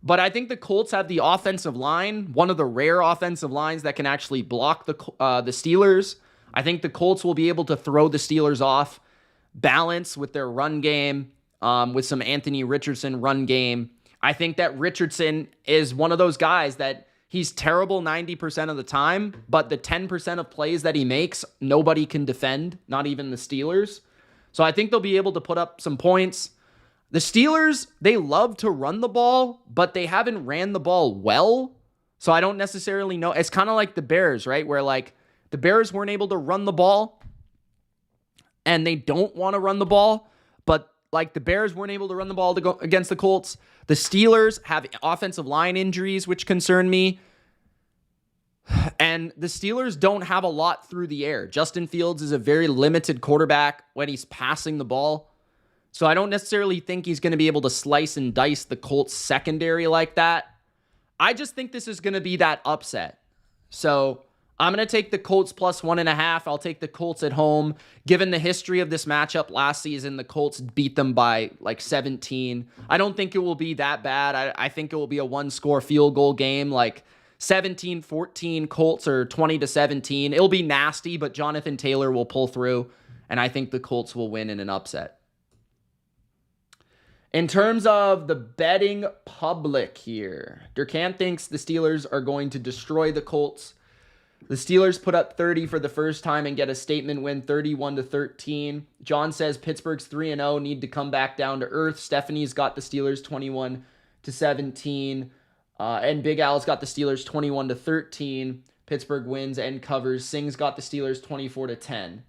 but I think the Colts have the offensive line, one of the rare offensive lines that can actually block the Steelers. I think the Colts will be able to throw the Steelers off balance with their run game, with some Anthony Richardson run game. I think that Richardson is one of those guys that he's terrible 90% of the time, but the 10% of plays that he makes, nobody can defend, not even the Steelers. So I think they'll be able to put up some points. The Steelers, they love to run the ball, but they haven't ran the ball well. So I don't necessarily know. It's kind of like the Bears, right? Where like the Bears weren't able to run the ball and they don't want to run the ball, but like the Bears weren't able to run the ball to go against the Colts. The Steelers have offensive line injuries, which concern me. And the Steelers don't have a lot through the air. Justin Fields is a very limited quarterback when he's passing the ball. So I don't necessarily think he's going to be able to slice and dice the Colts secondary like that. I just think this is going to be that upset. So I'm going to take the Colts plus 1.5. I'll take the Colts at home. Given the history of this matchup last season, the Colts beat them by like 17. I don't think it will be that bad. I think it will be a 1-score field goal game, like 17-14 Colts or 20-17. It'll be nasty, but Jonathan Taylor will pull through, and I think the Colts will win in an upset. In terms of the betting public here, Durkan thinks the Steelers are going to destroy the Colts. The Steelers put up 30 for the first time and get a statement win, 31-13. John says Pittsburgh's 3-0, need to come back down to earth. Stephanie's got the Steelers 21-17. And Big Al's got the Steelers 21-13. Pittsburgh wins and covers. Singh's got the Steelers 24-10.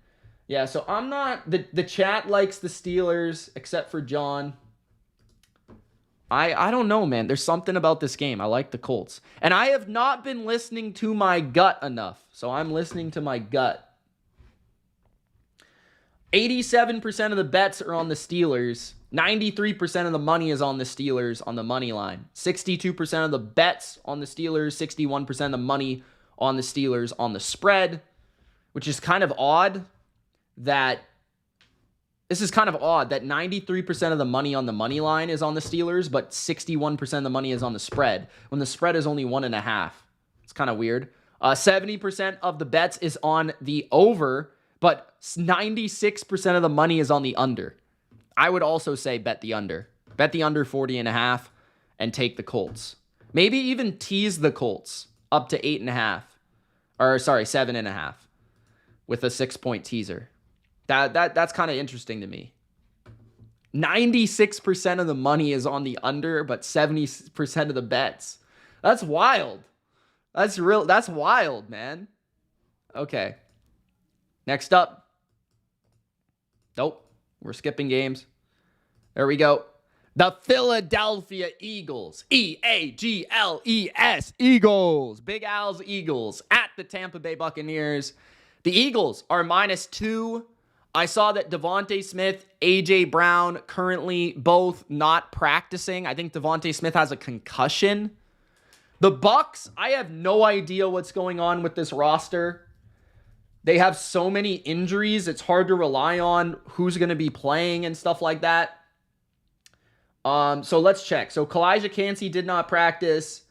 Yeah, so I'm not... The chat likes the Steelers, except for John. I don't know, man. There's something about this game. I like the Colts. And I have not been listening to my gut enough. So I'm listening to my gut. 87% of the bets are on the Steelers. 93% of the money is on the Steelers on the money line. 62% of the bets on the Steelers. 61% of the money on the Steelers on the spread. Which is kind of odd that... This is kind of odd that 93% of the money on the money line is on the Steelers, but 61% of the money is on the spread, when the spread is only 1.5. It's kind of weird. 70% of the bets is on the over, but 96% of the money is on the under. I would also say bet the under. Bet the under 40.5 and take the Colts. Maybe even tease the Colts up to 8.5. Or, sorry, 7.5 with a 6-point teaser. That's kind of interesting to me. 96% of the money is on the under, but 70% of the bets. That's wild. That's wild, man. Okay. Next up. Nope. We're skipping games. There we go. The Philadelphia Eagles. E-A-G-L-E-S. Eagles. Big Al's Eagles at the Tampa Bay Buccaneers. The Eagles are -2. I saw that Devontae Smith, A.J. Brown currently both not practicing. I think Devontae Smith has a concussion. The Bucs, I have no idea what's going on with this roster. They have so many injuries. It's hard to rely on who's going to be playing and stuff like that. So let's check. So Kalijah Cansey did not practice.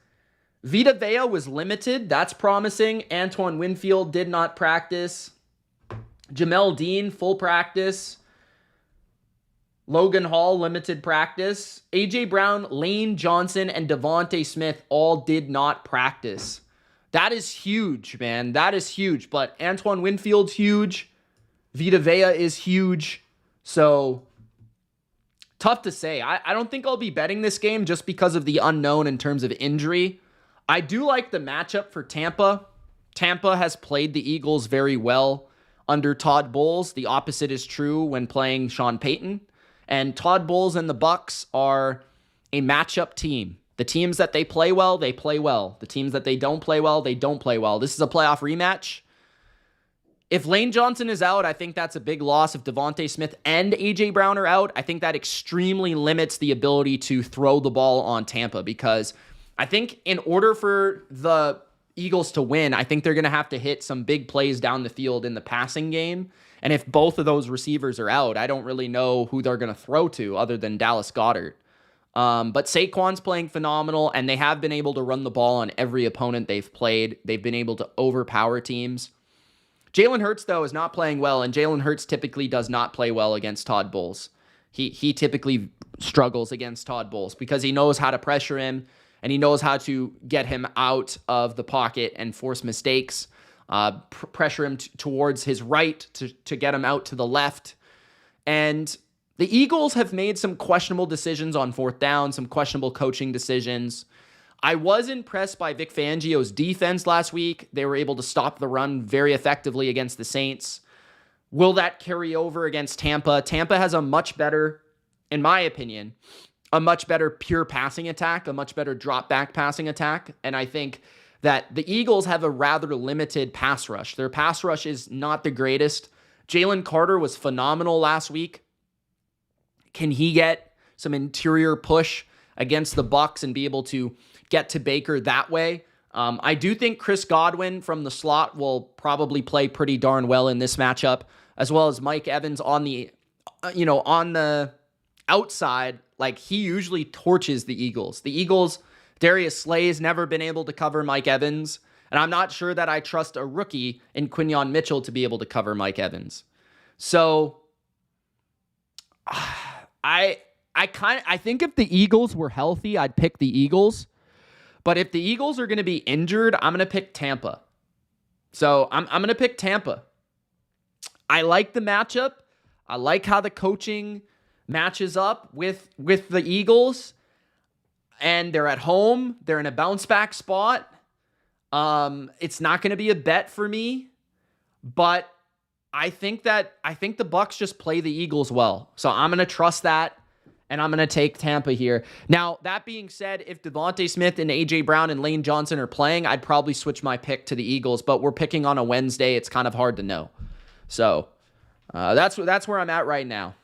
Vita Vea was limited. That's promising. Antoine Winfield did not practice. Jamel Dean, full practice. Logan Hall, limited practice. A.J. Brown, Lane Johnson, and Devontae Smith all did not practice. That is huge, man. That is huge. But Antoine Winfield's huge. Vita Vea is huge. So, tough to say. I don't think I'll be betting this game just because of the unknown in terms of injury. I do like the matchup for Tampa. Tampa has played the Eagles very well under Todd Bowles. The opposite is true when playing Sean Payton. And Todd Bowles and the Bucs are a matchup team. The teams that they play well, they play well. The teams that they don't play well, they don't play well. This is a playoff rematch. If Lane Johnson is out, I think that's a big loss. If Devontae Smith and A.J. Brown are out, I think that extremely limits the ability to throw the ball on Tampa, because I think in order for the Eagles to win, I think they're going to have to hit some big plays down the field in the passing game. And if both of those receivers are out, I don't really know who they're going to throw to other than Dallas Goedert. But Saquon's playing phenomenal, and they have been able to run the ball on every opponent they've played. They've been able to overpower teams. Jalen Hurts, though, is not playing well, and Jalen Hurts typically does not play well against Todd Bowles. He typically struggles against Todd Bowles because he knows how to pressure him, and he knows how to get him out of the pocket and force mistakes, pressure him towards his right to get him out to the left. And the Eagles have made some questionable decisions on fourth down, some questionable coaching decisions. I was impressed by Vic Fangio's defense last week. They were able to stop the run very effectively against the Saints. Will that carry over against Tampa? Tampa has a much better, in my opinion, a much better pure passing attack, a much better drop back passing attack. And I think that the Eagles have a rather limited pass rush. Their pass rush is not the greatest. Jalen Carter was phenomenal last week. Can he get some interior push against the Bucs and be able to get to Baker that way? I do think Chris Godwin from the slot will probably play pretty darn well in this matchup, as well as Mike Evans on the, on the outside. Like, he usually torches the Eagles. The Eagles Darius Slay's never been able to cover Mike Evans, and I'm not sure that I trust a rookie in Quinyon Mitchell to be able to cover Mike Evans. So I think if the Eagles were healthy, I'd pick the Eagles. But if the Eagles are going to be injured, I'm going to pick Tampa. So I'm going to pick Tampa. I like the matchup. I like how the coaching matches up with the Eagles. And they're at home. They're in a bounce back spot. It's not going to be a bet for me, but I think the Bucs just play the Eagles well. So I'm going to trust that, and I'm going to take Tampa here. Now, that being said, if Devontae Smith and A.J. Brown and Lane Johnson are playing, I'd probably switch my pick to the Eagles, but we're picking on a Wednesday. It's kind of hard to know. So that's where I'm at right now.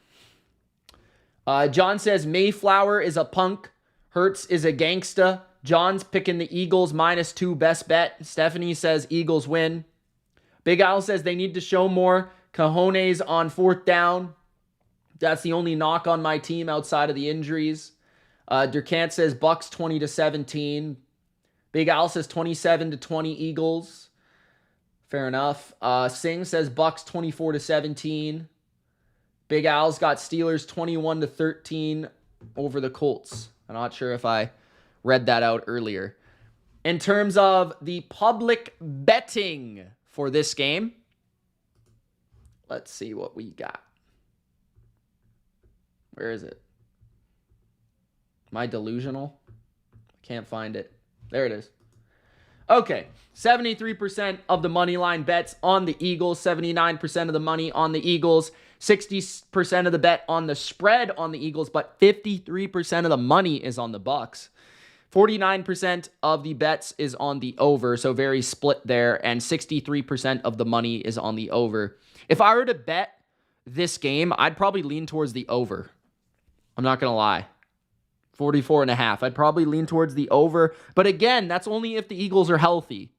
John says Mayflower is a punk. Hurts is a gangsta. John's picking the Eagles -2 best bet. Stephanie says Eagles win. Big Al says they need to show more cojones on 4th down. That's the only knock on my team outside of the injuries. Durkant says Bucks 20-17. Big Al says 27-20 Eagles. Fair enough. Singh says Bucks 24-17. Big Al's got Steelers 21-13 over the Colts. I'm not sure if I read that out earlier. In terms of the public betting for this game, let's see what we got. Where is it? Am I delusional? I can't find it. There it is. Okay, 73% of the money line bets on the Eagles, 79% of the money on the Eagles, 60% of the bet on the spread on the Eagles, but 53% of the money is on the Bucs. 49% of the bets is on the over, so very split there, and 63% of the money is on the over. If I were to bet this game, I'd probably lean towards the over. I'm not going to lie. 44.5. I'd probably lean towards the over, but again, that's only if the Eagles are healthy.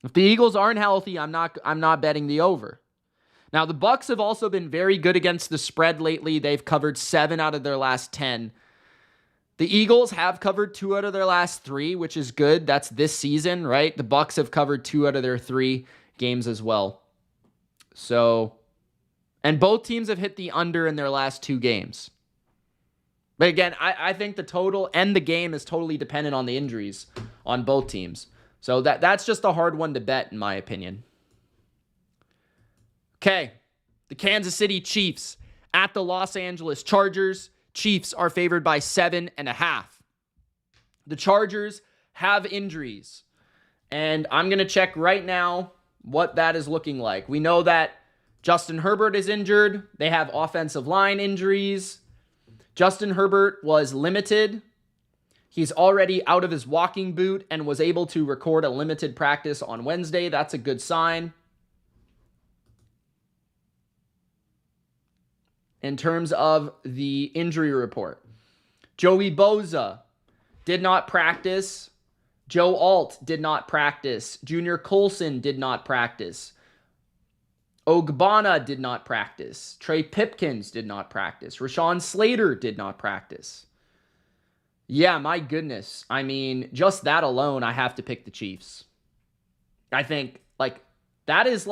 If the Eagles aren't healthy, I'm not betting the over. Now, the Bucs have also been very good against the spread lately. They've covered 7 out of their last 10. The Eagles have covered 2 out of their last 3, which is good. That's this season, right? The Bucs have covered 2 out of their 3 games as well. So, and both teams have hit the under in their last 2 games. But again, I think the total and the game is totally dependent on the injuries on both teams. So that's just a hard one to bet, in my opinion. Okay, the Kansas City Chiefs at the Los Angeles Chargers. Chiefs are favored by 7.5. The Chargers have injuries, and I'm going to check right now what that is looking like. We know that Justin Herbert is injured. They have offensive line injuries. Justin Herbert was limited. He's already out of his walking boot and was able to record a limited practice on Wednesday. That's a good sign. In terms of the injury report, Joey Bosa did not practice. Joe Alt did not practice. Junior Colson did not practice. Ogbonna did not practice. Trey Pipkins did not practice. Rashawn Slater did not practice. Yeah, my goodness. I mean, just that alone, I have to pick the Chiefs. I think, that is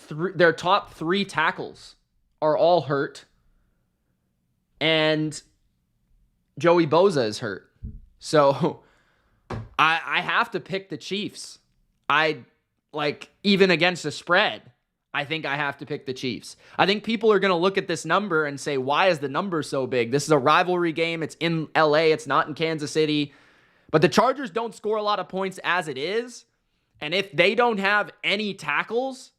their top 3 tackles are all hurt. And Joey Bosa is hurt. So, I have to pick the Chiefs. Even against the spread, I think I have to pick the Chiefs. I think people are going to look at this number and say, why is the number so big? This is a rivalry game. It's in LA. It's not in Kansas City. But the Chargers don't score a lot of points as it is. And if they don't have any tackles,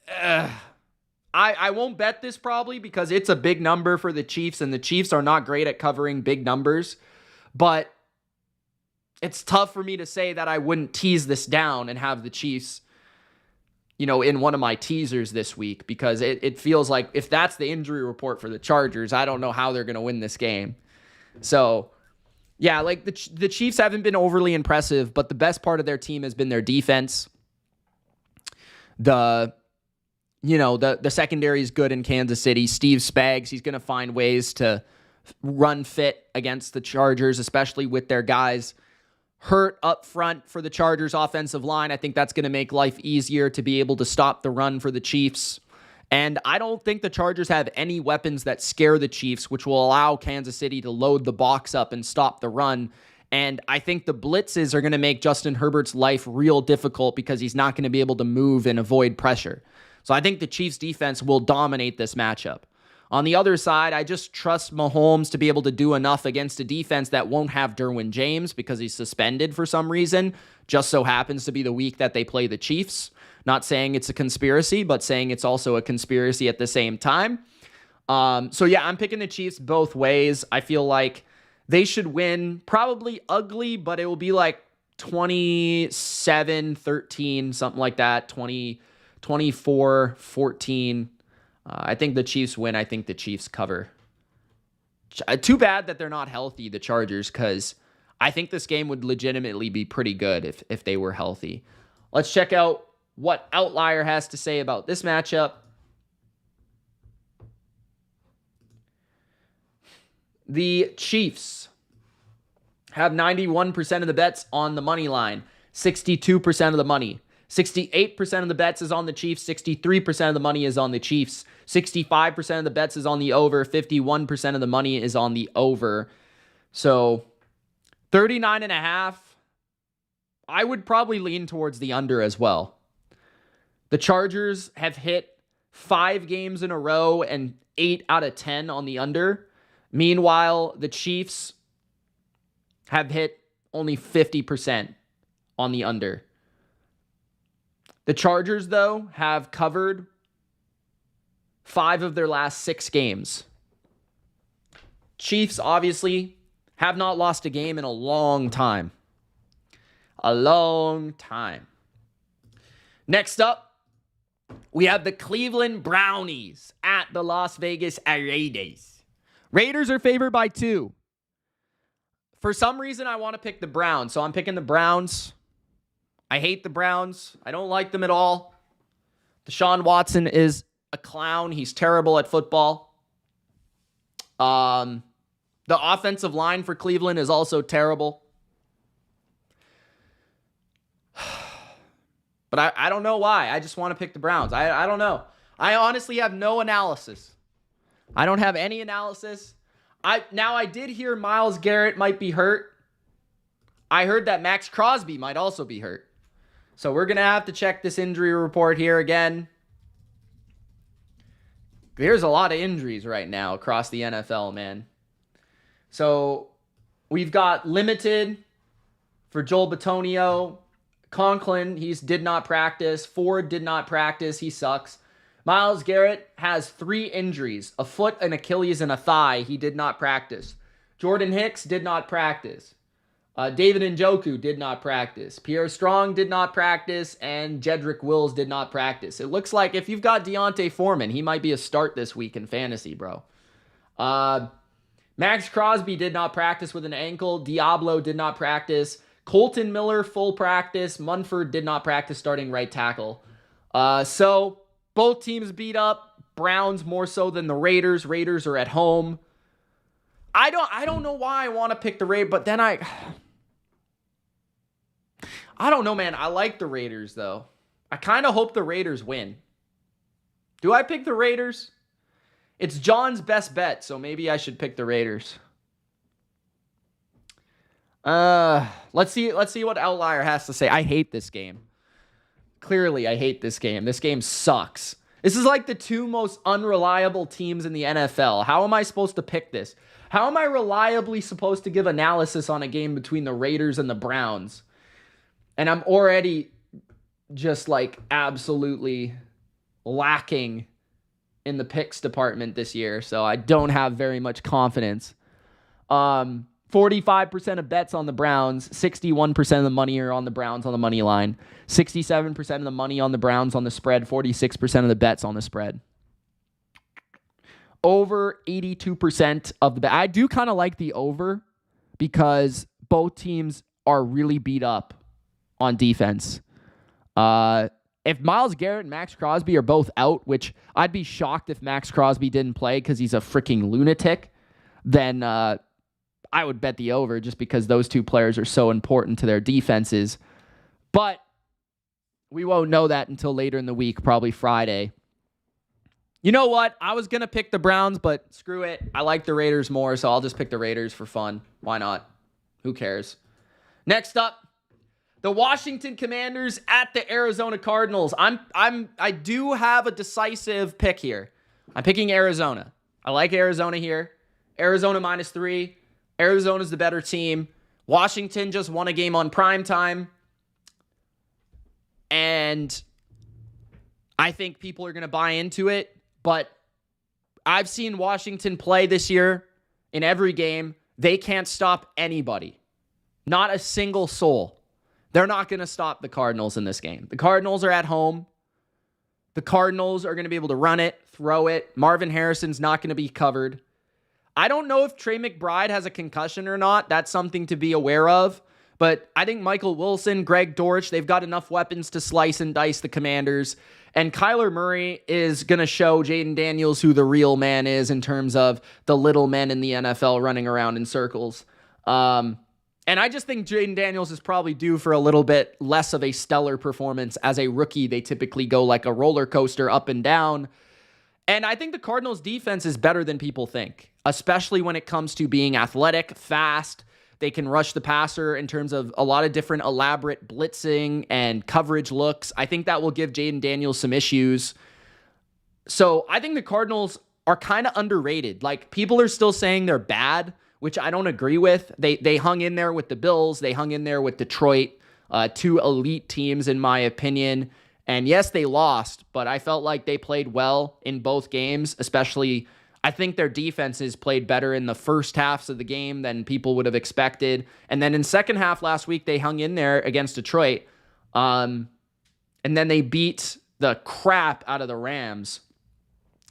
I won't bet this probably because it's a big number for the Chiefs, and the Chiefs are not great at covering big numbers. But it's tough for me to say that I wouldn't tease this down and have the Chiefs, in one of my teasers this week, because it feels like if that's the injury report for the Chargers, I don't know how they're going to win this game. So, yeah, the Chiefs haven't been overly impressive, but the best part of their team has been their defense. The secondary is good in Kansas City. Steve Spags, he's going to find ways to run fit against the Chargers, especially with their guys hurt up front for the Chargers offensive line. I think that's going to make life easier to be able to stop the run for the Chiefs. And I don't think the Chargers have any weapons that scare the Chiefs, which will allow Kansas City to load the box up and stop the run. And I think the blitzes are going to make Justin Herbert's life real difficult because he's not going to be able to move and avoid pressure. So I think the Chiefs defense will dominate this matchup. On the other side, I just trust Mahomes to be able to do enough against a defense that won't have Derwin James because he's suspended for some reason. Just so happens to be the week that they play the Chiefs. Not saying it's a conspiracy, but saying it's also a conspiracy at the same time. So yeah, I'm picking the Chiefs both ways. I feel like they should win, probably ugly, but it will be like 27-13, something like that, 24-14. I think the Chiefs win. I think the Chiefs cover. Too bad that they're not healthy, the Chargers, because I think this game would legitimately be pretty good if they were healthy. Let's check out what Outlier has to say about this matchup. The Chiefs have 91% of the bets on the money line, 62% of the money. 68% of the bets is on the Chiefs. 63% of the money is on the Chiefs. 65% of the bets is on the over. 51% of the money is on the over. So 39.5. I would probably lean towards the under as well. The Chargers have hit 5 games in a row and 8 out of 10 on the under. Meanwhile, the Chiefs have hit only 50% on the under. The Chargers, though, have covered 5 of their last 6 games. Chiefs, obviously, have not lost a game in a long time. A long time. Next up, we have the Cleveland Brownies at the Las Vegas Raiders. Raiders are favored by 2. For some reason, I want to pick the Browns, so I'm picking the Browns. I hate the Browns. I don't like them at all. Deshaun Watson is a clown. He's terrible at football. The offensive line for Cleveland is also terrible. But I don't know why. I just want to pick the Browns. I don't know. I honestly have no analysis. I don't have any analysis. I did hear Myles Garrett might be hurt. I heard that Max Crosby might also be hurt. So we're going to have to check this injury report here again. There's a lot of injuries right now across the NFL, man. So we've got limited for Joel Bitonio. Conklin, he did not practice. Ford did not practice. He sucks. Myles Garrett has 3 injuries, a foot, an Achilles, and a thigh. He did not practice. Jordan Hicks did not practice. David Njoku did not practice. Pierre Strong did not practice. And Jedrick Wills did not practice. It looks like if you've got Deontay Foreman, he might be a start this week in fantasy, bro. Max Crosby did not practice with an ankle. Diablo did not practice. Colton Miller, full practice. Munford did not practice starting right tackle. So both teams beat up. Browns more so than the Raiders. Raiders are at home. I don't know why I want to pick the Raiders, but then I don't know, man. I like the Raiders, though. I kind of hope the Raiders win. Do I pick the Raiders? It's John's best bet, so maybe I should pick the Raiders. Let's see what Outlier has to say. I hate this game. Clearly, I hate this game. This game sucks. This is like the 2 most unreliable teams in the NFL. How am I supposed to pick this? How am I reliably supposed to give analysis on a game between the Raiders and the Browns? And I'm already just like absolutely lacking in the picks department this year, so I don't have very much confidence. 45% of bets on the Browns, 61% of the money are on the Browns on the money line, 67% of the money on the Browns on the spread, 46% of the bets on the spread. Over 82% of the bet. I do kind of like the over because both teams are really beat up on defense. If Myles Garrett and Max Crosby are both out, which I'd be shocked if Max Crosby didn't play because he's a freaking lunatic. then I would bet the over just because those two players are so important to their defenses. But we won't know that until later in the week, probably Friday. You know what? I was going to pick the Browns, but screw it. I like the Raiders more, so I'll just pick the Raiders for fun. Why not? Who cares? Next up, the Washington Commanders at the Arizona Cardinals. I do have a decisive pick here. I'm picking Arizona. I like Arizona here. Arizona -3. Arizona's the better team. Washington just won a game on primetime. And I think people are going to buy into it. But I've seen Washington play this year in every game. They can't stop anybody. Not a single soul. They're not going to stop the Cardinals in this game. The Cardinals are at home. The Cardinals are going to be able to run it, throw it. Marvin Harrison's not going to be covered. I don't know if Trey McBride has a concussion or not. That's something to be aware of. But I think Michael Wilson, Greg Dortch, they've got enough weapons to slice and dice the Commanders. And Kyler Murray is going to show Jaden Daniels who the real man is in terms of the little men in the NFL running around in circles. And I just think Jaden Daniels is probably due for a little bit less of a stellar performance. As a rookie, they typically go like a roller coaster up and down. And I think the Cardinals' defense is better than people think, especially when it comes to being athletic, fast. They can rush the passer in terms of a lot of different elaborate blitzing and coverage looks. I think that will give Jaden Daniels some issues. So I think the Cardinals are kind of underrated. Like, people are still saying they're bad, which I don't agree with. They hung in there with the Bills. They hung in there with Detroit, two elite teams in my opinion. And yes, they lost, but I felt like they played well in both games, especially I think their defenses played better in the first halves of the game than people would have expected. And then in second half last week, they hung in there against Detroit. And then they beat the crap out of the Rams.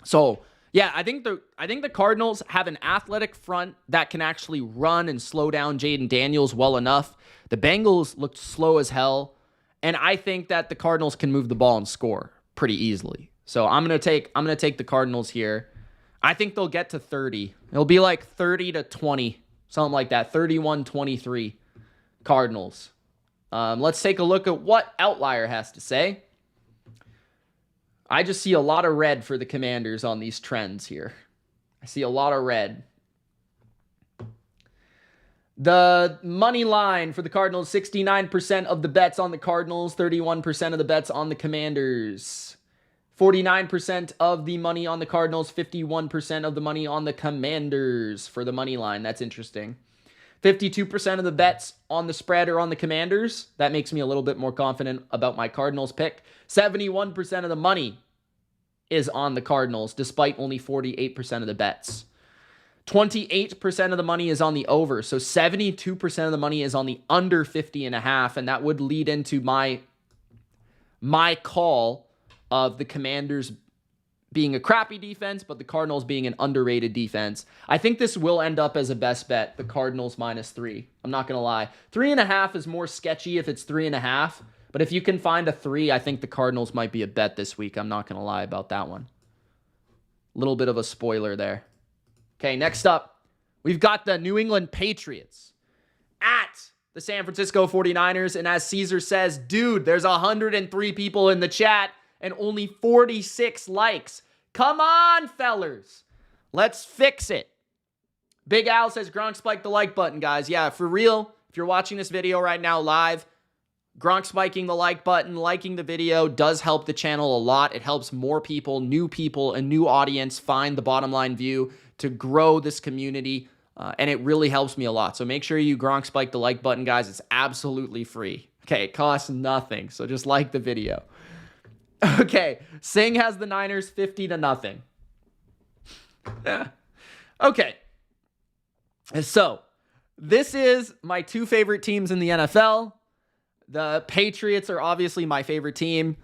So yeah, I think the Cardinals have an athletic front that can actually run and slow down Jaden Daniels well enough. The Bengals looked slow as hell. And I think that the Cardinals can move the ball and score pretty easily. So I'm gonna take the Cardinals here. I think they'll get to 30. It'll be like 30-20, something like that. 31-23 Cardinals. Let's take a look at what OUTLIER has to say. I just see a lot of red for the Commanders on these trends here. I see a lot of red. The money line for the Cardinals, 69% of the bets on the Cardinals, 31% of the bets on the Commanders. 49% of the money on the Cardinals, 51% of the money on the Commanders for the money line. That's interesting. 52% of the bets on the spread are on the Commanders. That makes me a little bit more confident about my Cardinals pick. 71% of the money is on the Cardinals, despite only 48% of the bets. 28% of the money is on the over, so 72% of the money is on the under 50.5, and that would lead into my call of the Commanders being a crappy defense, but the Cardinals being an underrated defense. I think this will end up as a best bet, the Cardinals -3. I'm not going to lie. 3.5 is more sketchy if it's 3.5, but if you can find a 3, I think the Cardinals might be a bet this week. I'm not going to lie about that one. Little bit of a spoiler there. Okay, next up, we've got the New England Patriots at the San Francisco 49ers. And as Caesar says, dude, there's 103 people in the chat and only 46 likes. Come on, fellers. Let's fix it. Big Al says, Gronk spiked the like button, guys. Yeah, for real, if you're watching this video right now live, Gronk spiking the like button, liking the video does help the channel a lot. It helps more people, a new audience find the Bottom Line View to grow this community, and it really helps me a lot. So make sure you Gronk spike the like button, guys. It's absolutely free. Okay, it costs nothing, so just like the video. Okay, Singh has the Niners 50-0. Okay, so this is my two favorite teams in the NFL. The Patriots are obviously my favorite team.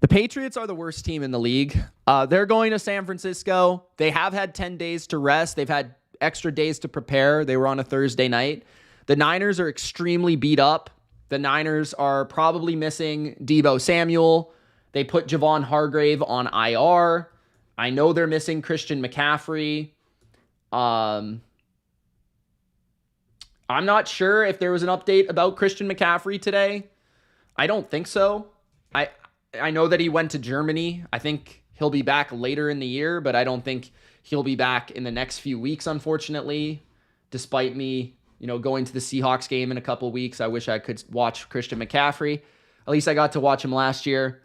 The Patriots are the worst team in the league. They're going to San Francisco. They have had 10 days to rest. They've had extra days to prepare. They were on a Thursday night. The Niners are extremely beat up. The Niners are probably missing Deebo Samuel. They put Javon Hargrave on IR. I know they're missing Christian McCaffrey. I'm not sure if there was an update about Christian McCaffrey today. I don't think so. I know that he went to Germany. I think he'll be back later in the year, but I don't think he'll be back in the next few weeks, unfortunately. Despite me, going to the Seahawks game in a couple weeks, I wish I could watch Christian McCaffrey. At least I got to watch him last year.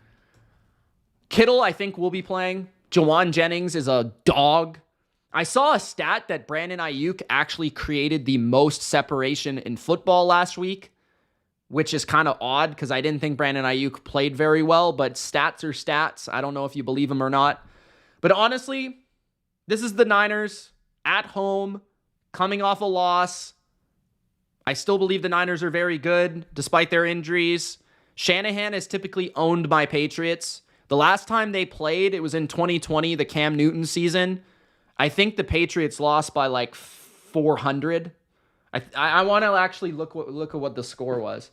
Kittle, I think, will be playing. Jawan Jennings is a dog. I saw a stat that Brandon Ayuk actually created the most separation in football last week, which is kind of odd because I didn't think Brandon Ayuk played very well, but stats are stats. I don't know if you believe them or not. But honestly, this is the Niners at home, coming off a loss. I still believe the Niners are very good despite their injuries. Shanahan is typically owned by Patriots. The last time they played, it was in 2020, the Cam Newton season. I think the Patriots lost by like 400. I want to actually look at what the score was.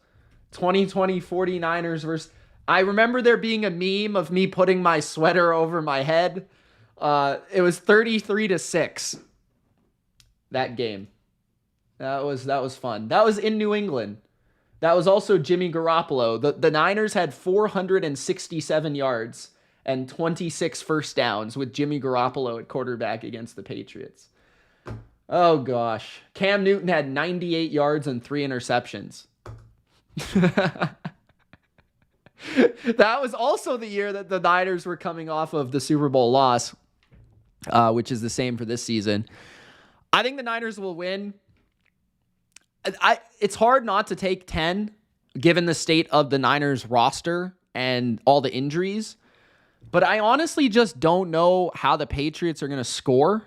2020 49ers versus... I remember there being a meme of me putting my sweater over my head. It was 33-6. That game. That was fun. That was in New England. That was also Jimmy Garoppolo. The Niners had 467 yards and 26 first downs with Jimmy Garoppolo at quarterback against the Patriots. Oh, gosh. Cam Newton had 98 yards and 3 interceptions. That was also the year that the Niners were coming off of the Super Bowl loss, which is the same for this season. I think the Niners will win. It's hard not to take 10, given the state of the Niners roster and all the injuries. But I honestly just don't know how the Patriots are going to score.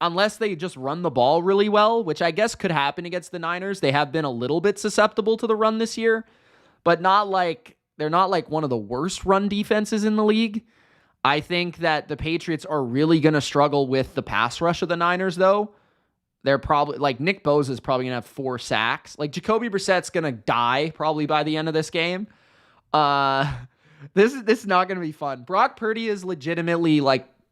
Unless they just run the ball really well, which I guess could happen against the Niners. They have been a little bit susceptible to the run this year, but they're not like one of the worst run defenses in the league. I think that the Patriots are really going to struggle with the pass rush of the Niners, though. They're probably, Nick Bosa is probably going to have 4 sacks. Jacoby Brissett's going to die probably by the end of this game. This is not going to be fun. Brock Purdy is legitimately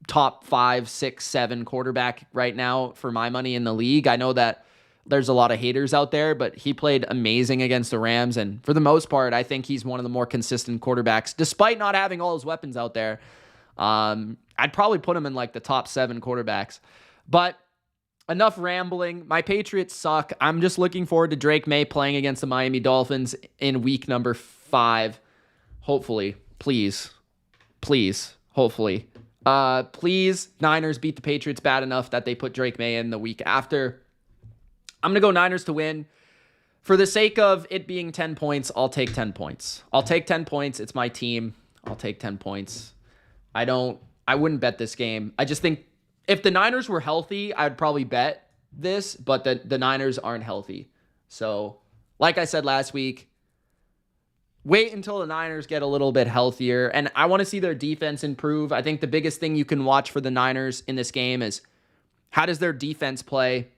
top 5, 6, 7 quarterback right now for my money in the league. I know that there's a lot of haters out there, but he played amazing against the Rams. And for the most part, I think he's one of the more consistent quarterbacks, despite not having all his weapons out there. I'd probably put him in the top 7 quarterbacks. But enough rambling. My Patriots suck. I'm just looking forward to Drake May playing against the Miami Dolphins in week number 5. Hopefully. Please, hopefully. Please, Niners beat the Patriots bad enough that they put Drake May in the week after. I'm going to go Niners to win. For the sake of it being 10 points, I'll take 10 points. I'll take 10 points. It's my team. I'll take 10 points. I wouldn't bet this game. I just think if the Niners were healthy, I'd probably bet this, but the Niners aren't healthy. So, like I said last week, wait until the Niners get a little bit healthier, and I want to see their defense improve. I think the biggest thing you can watch for the Niners in this game is how does their defense play,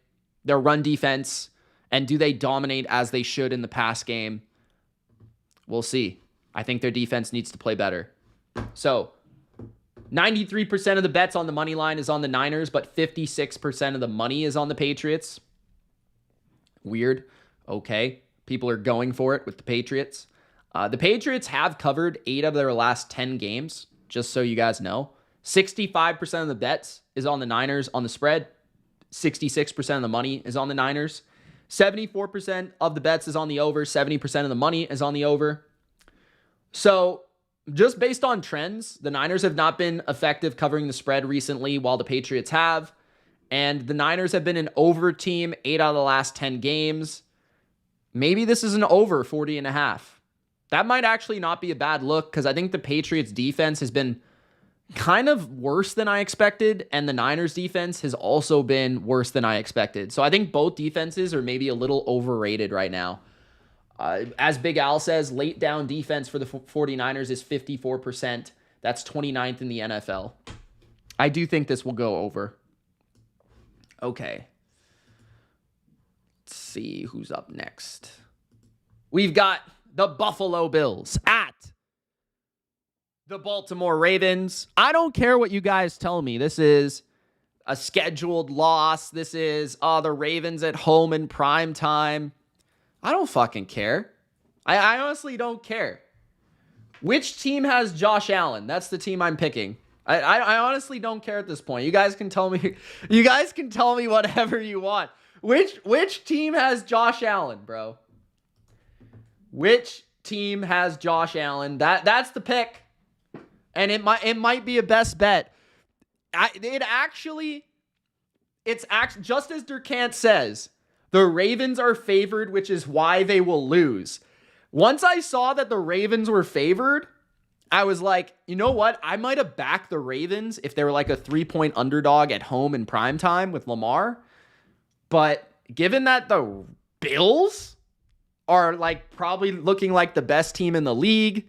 their run defense, and do they dominate as they should in the pass game? We'll see. I think their defense needs to play better. So, 93% of the bets on the money line is on the Niners, but 56% of the money is on the Patriots. Weird. Okay. People are going for it with the Patriots. The Patriots have covered 8 of their last 10 games, just so you guys know. 65% of the bets is on the Niners on the spread. 66% of the money is on the Niners. 74% of the bets is on the over. 70% of the money is on the over. So, just based on trends, the Niners have not been effective covering the spread recently, while the Patriots have. And the Niners have been an over team 8 out of the last 10 games. Maybe this is an over 40.5. That might actually not be a bad look because I think the Patriots defense has been kind of worse than I expected, and the Niners defense has also been worse than I expected. So I think both defenses are maybe a little overrated right now. As Big Al says, late down defense for the 49ers is 54%. That's 29th in the NFL. I do think this will go over. Okay. Let's see who's up next. We've got the Buffalo Bills at the Baltimore Ravens. I don't care what you guys tell me. This is a scheduled loss. This is the Ravens at home in prime time. I don't fucking care. I honestly don't care. Which team has Josh Allen? That's the team I'm picking. I honestly don't care at this point. You guys can tell me. You guys can tell me whatever you want. Which team has Josh Allen, bro? Which team has Josh Allen? That's the pick, and it might be a best bet. It's actually just as Durkant says. The Ravens are favored, which is why they will lose. Once I saw that the Ravens were favored, I was like, you know what? I might have backed the Ravens if they were like a 3-point underdog at home in primetime with Lamar. But given that the Bills are like probably looking like the best team in the league,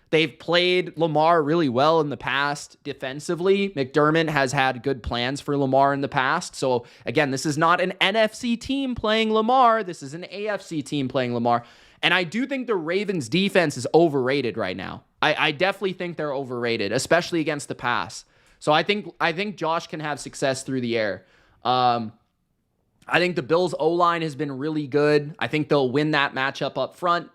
they've played Lamar really well in the past defensively. McDermott has had good plans for Lamar in the past. So again, this is not an NFC team playing Lamar. This is an AFC team playing Lamar. And I do think the Ravens defense is overrated right now. I definitely think they're overrated, especially against the pass. So I think Josh can have success through the air. I think the Bills' O-line has been really good. I think they'll win that matchup up front.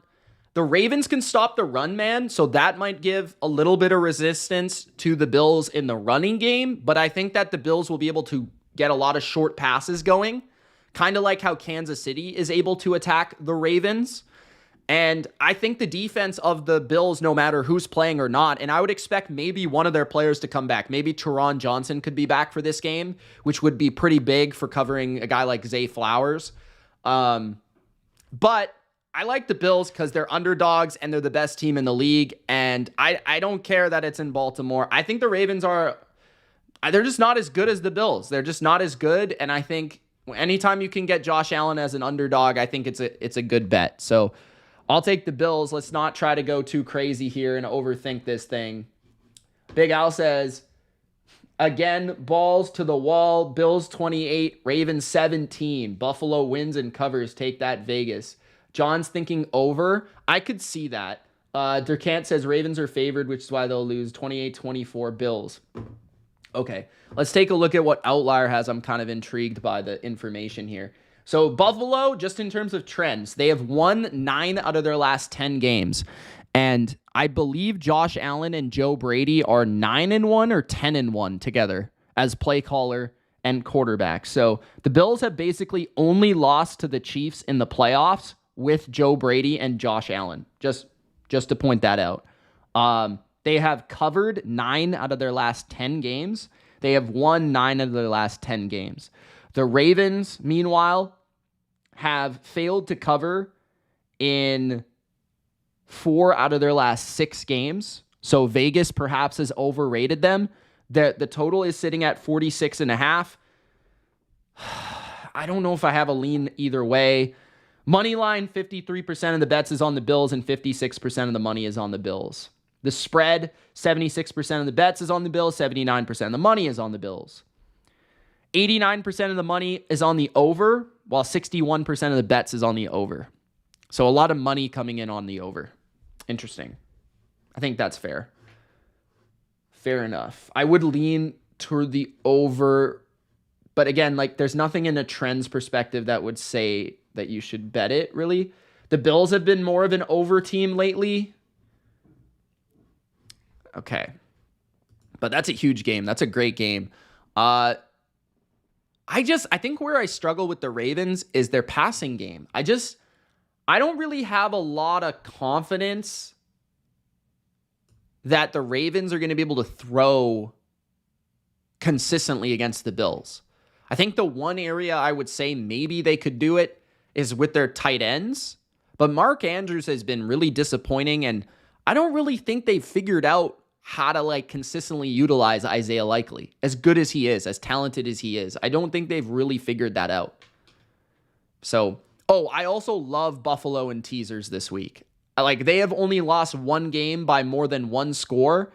The Ravens can stop the run, man, so that might give a little bit of resistance to the Bills in the running game, but I think that the Bills will be able to get a lot of short passes going, kind of like how Kansas City is able to attack the Ravens. And I think the defense of the Bills, no matter who's playing or not, and I would expect maybe one of their players to come back. Maybe Teron Johnson could be back for this game, which would be pretty big for covering a guy like Zay Flowers. But I like the Bills because they're underdogs and they're the best team in the league. And I don't care that it's in Baltimore. I think the Ravens they're just not as good as the Bills. They're just not as good. And I think anytime you can get Josh Allen as an underdog, I think it's a good bet. So I'll take the Bills. Let's not try to go too crazy here and overthink this thing. Big Al says, again, balls to the wall. Bills 28, Ravens 17. Buffalo wins and covers. Take that, Vegas. John's thinking over. I could see that. Durkant says Ravens are favored, which is why they'll lose 28-24 Bills. Okay, let's take a look at what Outlier has. I'm kind of intrigued by the information here. So Buffalo, just in terms of trends, they have won 9 out of their last 10 games. And I believe Josh Allen and Joe Brady are 9-1 or 10-1 together as play caller and quarterback. So the Bills have basically only lost to the Chiefs in the playoffs with Joe Brady and Josh Allen. Just to point that out. They have covered 9 out of their last 10 games. They have won 9 out of their last 10 games. The Ravens, meanwhile, have failed to cover in 4 out of their last 6 games. So Vegas perhaps has overrated them. The total is sitting at 46.5. I don't know if I have a lean either way. Money line, 53% of the bets is on the Bills and 56% of the money is on the Bills. The spread, 76% of the bets is on the Bills, 79% of the money is on the Bills. 89% of the money is on the over, while 61% of the bets is on the over. So a lot of money coming in on the over. Interesting. I think that's fair. Fair enough. I would lean toward the over, but again, like there's nothing in a trends perspective that would say that you should bet it, really. The Bills have been more of an over team lately. Okay. But that's a huge game. That's a great game. I think where I struggle with the Ravens is their passing game. I don't really have a lot of confidence that the Ravens are going to be able to throw consistently against the Bills. I think the one area I would say maybe they could do it is with their tight ends. But Mark Andrews has been really disappointing, and I don't really think they've figured out how to consistently utilize Isaiah Likely. As good as he is, as talented as he is, I don't think they've really figured that out. So, I also love Buffalo in teasers this week. They have only lost one game by more than one score.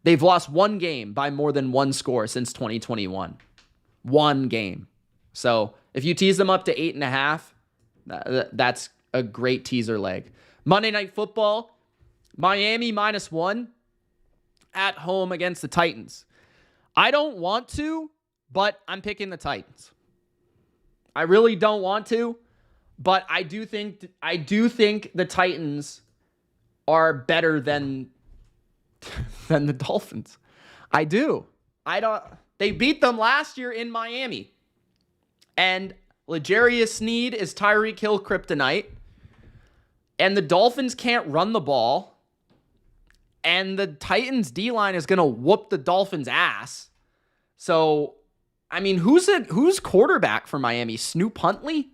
They've lost one game by more than one score since 2021. One game. So, if you tease them up to 8.5, that's a great teaser leg. Monday Night Football, Miami -1. At home against the Titans. I don't want to, but I'm picking the Titans. I really don't want to, but I do think the Titans are better than the Dolphins. I do. They beat them last year in Miami. And L'Jarius Sneed is Tyreek Hill kryptonite. And the Dolphins can't run the ball. And the Titans D-line is going to whoop the Dolphins' ass. So, I mean, who's quarterback for Miami? Snoop Huntley?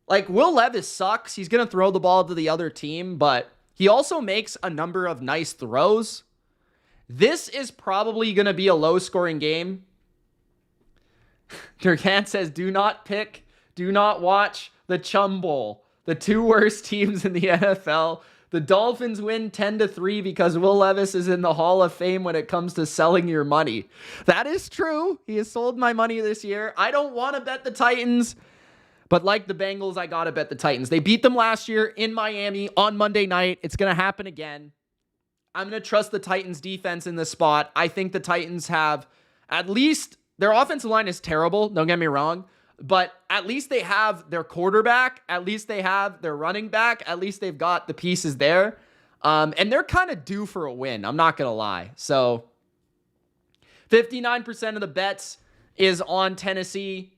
Like, Will Levis sucks. He's going to throw the ball to the other team, but he also makes a number of nice throws. This is probably going to be a low-scoring game. Durkant says, do not watch the Chum Bowl. The two worst teams in the NFL. The Dolphins win 10-3 because Will Levis is in the Hall of Fame when it comes to selling your money. That is true. He has sold my money this year. I don't want to bet the Titans, but like the Bengals, I got to bet the Titans. They beat them last year in Miami on Monday night. It's going to happen again. I'm going to trust the Titans defense in this spot. I think the Titans have at least, their offensive line is terrible, don't get me wrong, but at least they have their quarterback. At least they have their running back. At least they've got the pieces there. And they're kind of due for a win. I'm not going to lie. So 59% of the bets is on Tennessee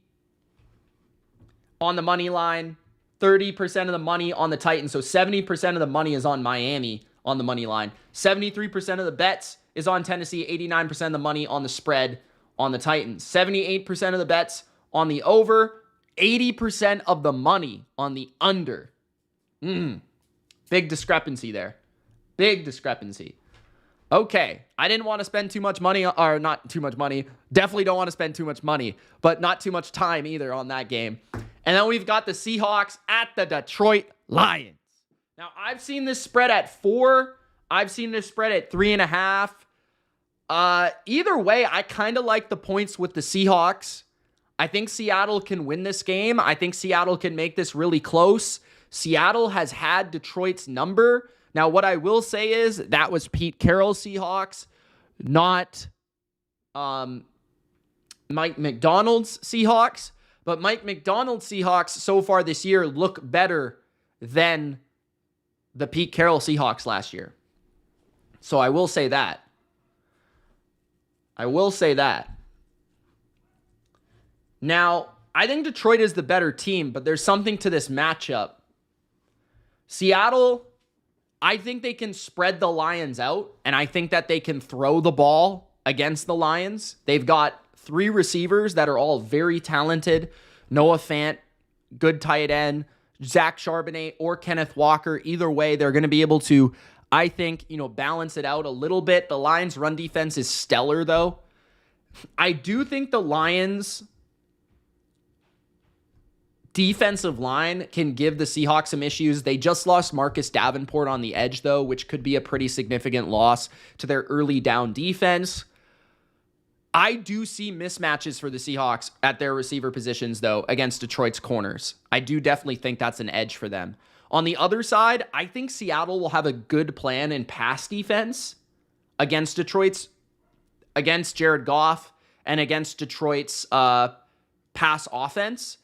on the money line. 30% of the money on the Titans. So 70% of the money is on Miami on the money line. 73% of the bets is on Tennessee. 89% of the money on the spread on the Titans. 78% of the bets on the over, 80% of the money on the under. Big discrepancy there. Big discrepancy. Okay, I didn't want to spend too much money, or not too much money. Definitely don't want to spend too much money, but not too much time either on that game. And then we've got the Seahawks at the Detroit Lions. Now, I've seen this spread at 4. I've seen this spread at 3.5. Either way, I kind of like the points with the Seahawks. I think Seattle can win this game. I think Seattle can make this really close. Seattle has had Detroit's number. Now, what I will say is that was Pete Carroll's Seahawks, not Mike McDonald's Seahawks. But Mike McDonald's Seahawks so far this year look better than the Pete Carroll Seahawks last year. So I will say that. Now, I think Detroit is the better team, but there's something to this matchup. Seattle, I think they can spread the Lions out, and I think that they can throw the ball against the Lions. They've got 3 receivers that are all very talented. Noah Fant, good tight end, Zach Charbonnet or Kenneth Walker. Either way, they're going to be able to, I think, balance it out a little bit. The Lions' run defense is stellar, though. I do think the Lions' defensive line can give the Seahawks some issues. They just lost Marcus Davenport on the edge, though, which could be a pretty significant loss to their early down defense. I do see mismatches for the Seahawks at their receiver positions, though, against Detroit's corners. I do definitely think that's an edge for them. On the other side, I think Seattle will have a good plan in pass defense against Jared Goff and against Detroit's pass offense.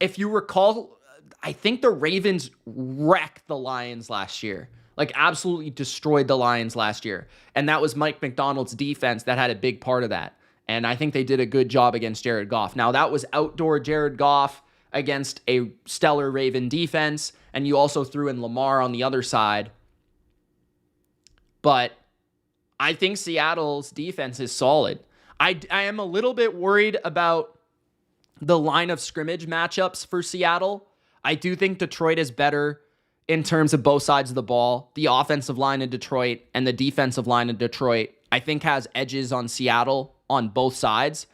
If you recall, I think the Ravens wrecked the Lions last year. Like, absolutely destroyed the Lions last year. And that was Mike McDonald's defense that had a big part of that. And I think they did a good job against Jared Goff. Now, that was outdoor Jared Goff against a stellar Raven defense. And you also threw in Lamar on the other side. But I think Seattle's defense is solid. I am a little bit worried about the line of scrimmage matchups for Seattle. I do think Detroit is better in terms of both sides of the ball. The offensive line in Detroit and the defensive line in Detroit, I think, has edges on Seattle on both sides.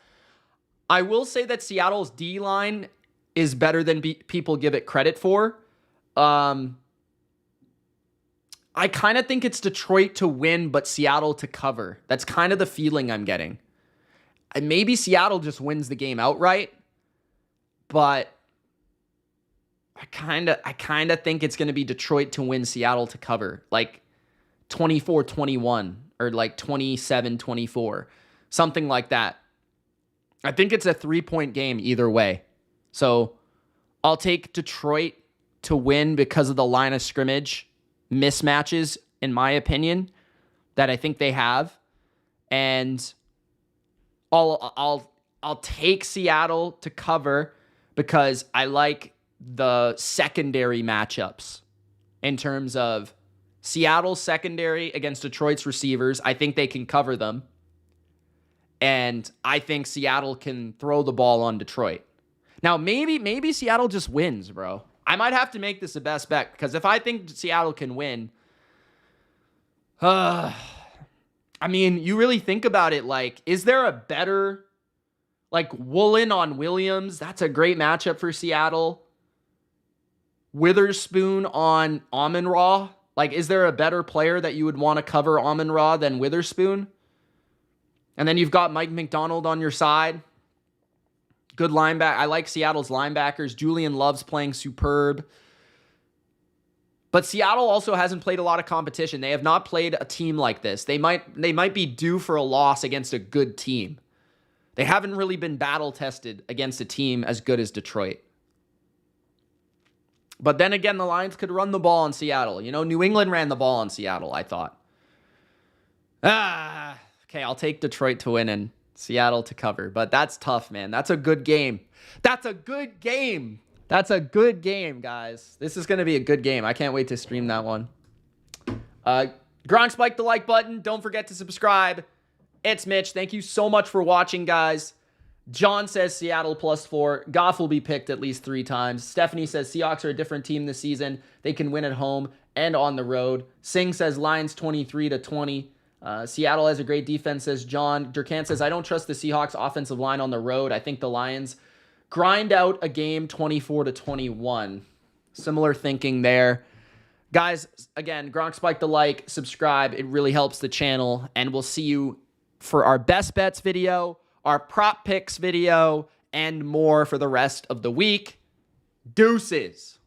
I will say that Seattle's D-line is better than people give it credit for. I kind of think it's Detroit to win, but Seattle to cover. That's kind of the feeling I'm getting. And maybe Seattle just wins the game outright, but I kind of think it's going to be Detroit to win, Seattle to cover. Like 24-21 or like 27-24. Something like that. I think it's a 3-point game either way. So I'll take Detroit to win because of the line of scrimmage mismatches, in my opinion, that I think they have. And I'll take Seattle to cover because I like the secondary matchups in terms of Seattle's secondary against Detroit's receivers. I think they can cover them. And I think Seattle can throw the ball on Detroit. Now, maybe Seattle just wins, bro. I might have to make this a best bet because if I think Seattle can win, I mean, you really think about it, like, is there a better, like, Woolen on Williams? That's a great matchup for Seattle. Witherspoon on Amon-Ra? Like, is there a better player that you would want to cover Amon-Ra than Witherspoon? And then you've got Mike McDonald on your side. Good linebacker. I like Seattle's linebackers. Julian Love's playing superb. But Seattle also hasn't played a lot of competition. They have not played a team like this. They might be due for a loss against a good team. They haven't really been battle tested against a team as good as Detroit. But then again, the Lions could run the ball on Seattle. You know, New England ran the ball on Seattle, I thought. Okay, I'll take Detroit to win and Seattle to cover. But that's tough, man. That's a good game. That's a good game. That's a good game, guys. This is going to be a good game. I can't wait to stream that one. Gronk, spike the like button. Don't forget to subscribe. It's Mitch. Thank you so much for watching, guys. John says Seattle +4. Goff will be picked at least 3 times. Stephanie says Seahawks are a different team this season. They can win at home and on the road. Singh says Lions 23-20. Seattle has a great defense, says John. Durkant says, I don't trust the Seahawks offensive line on the road. I think the Lions grind out a game 24-21. Similar thinking there. Guys, again, Gronk, spike the like, subscribe. It really helps the channel. And we'll see you for our best bets video, our prop picks video, and more for the rest of the week. Deuces.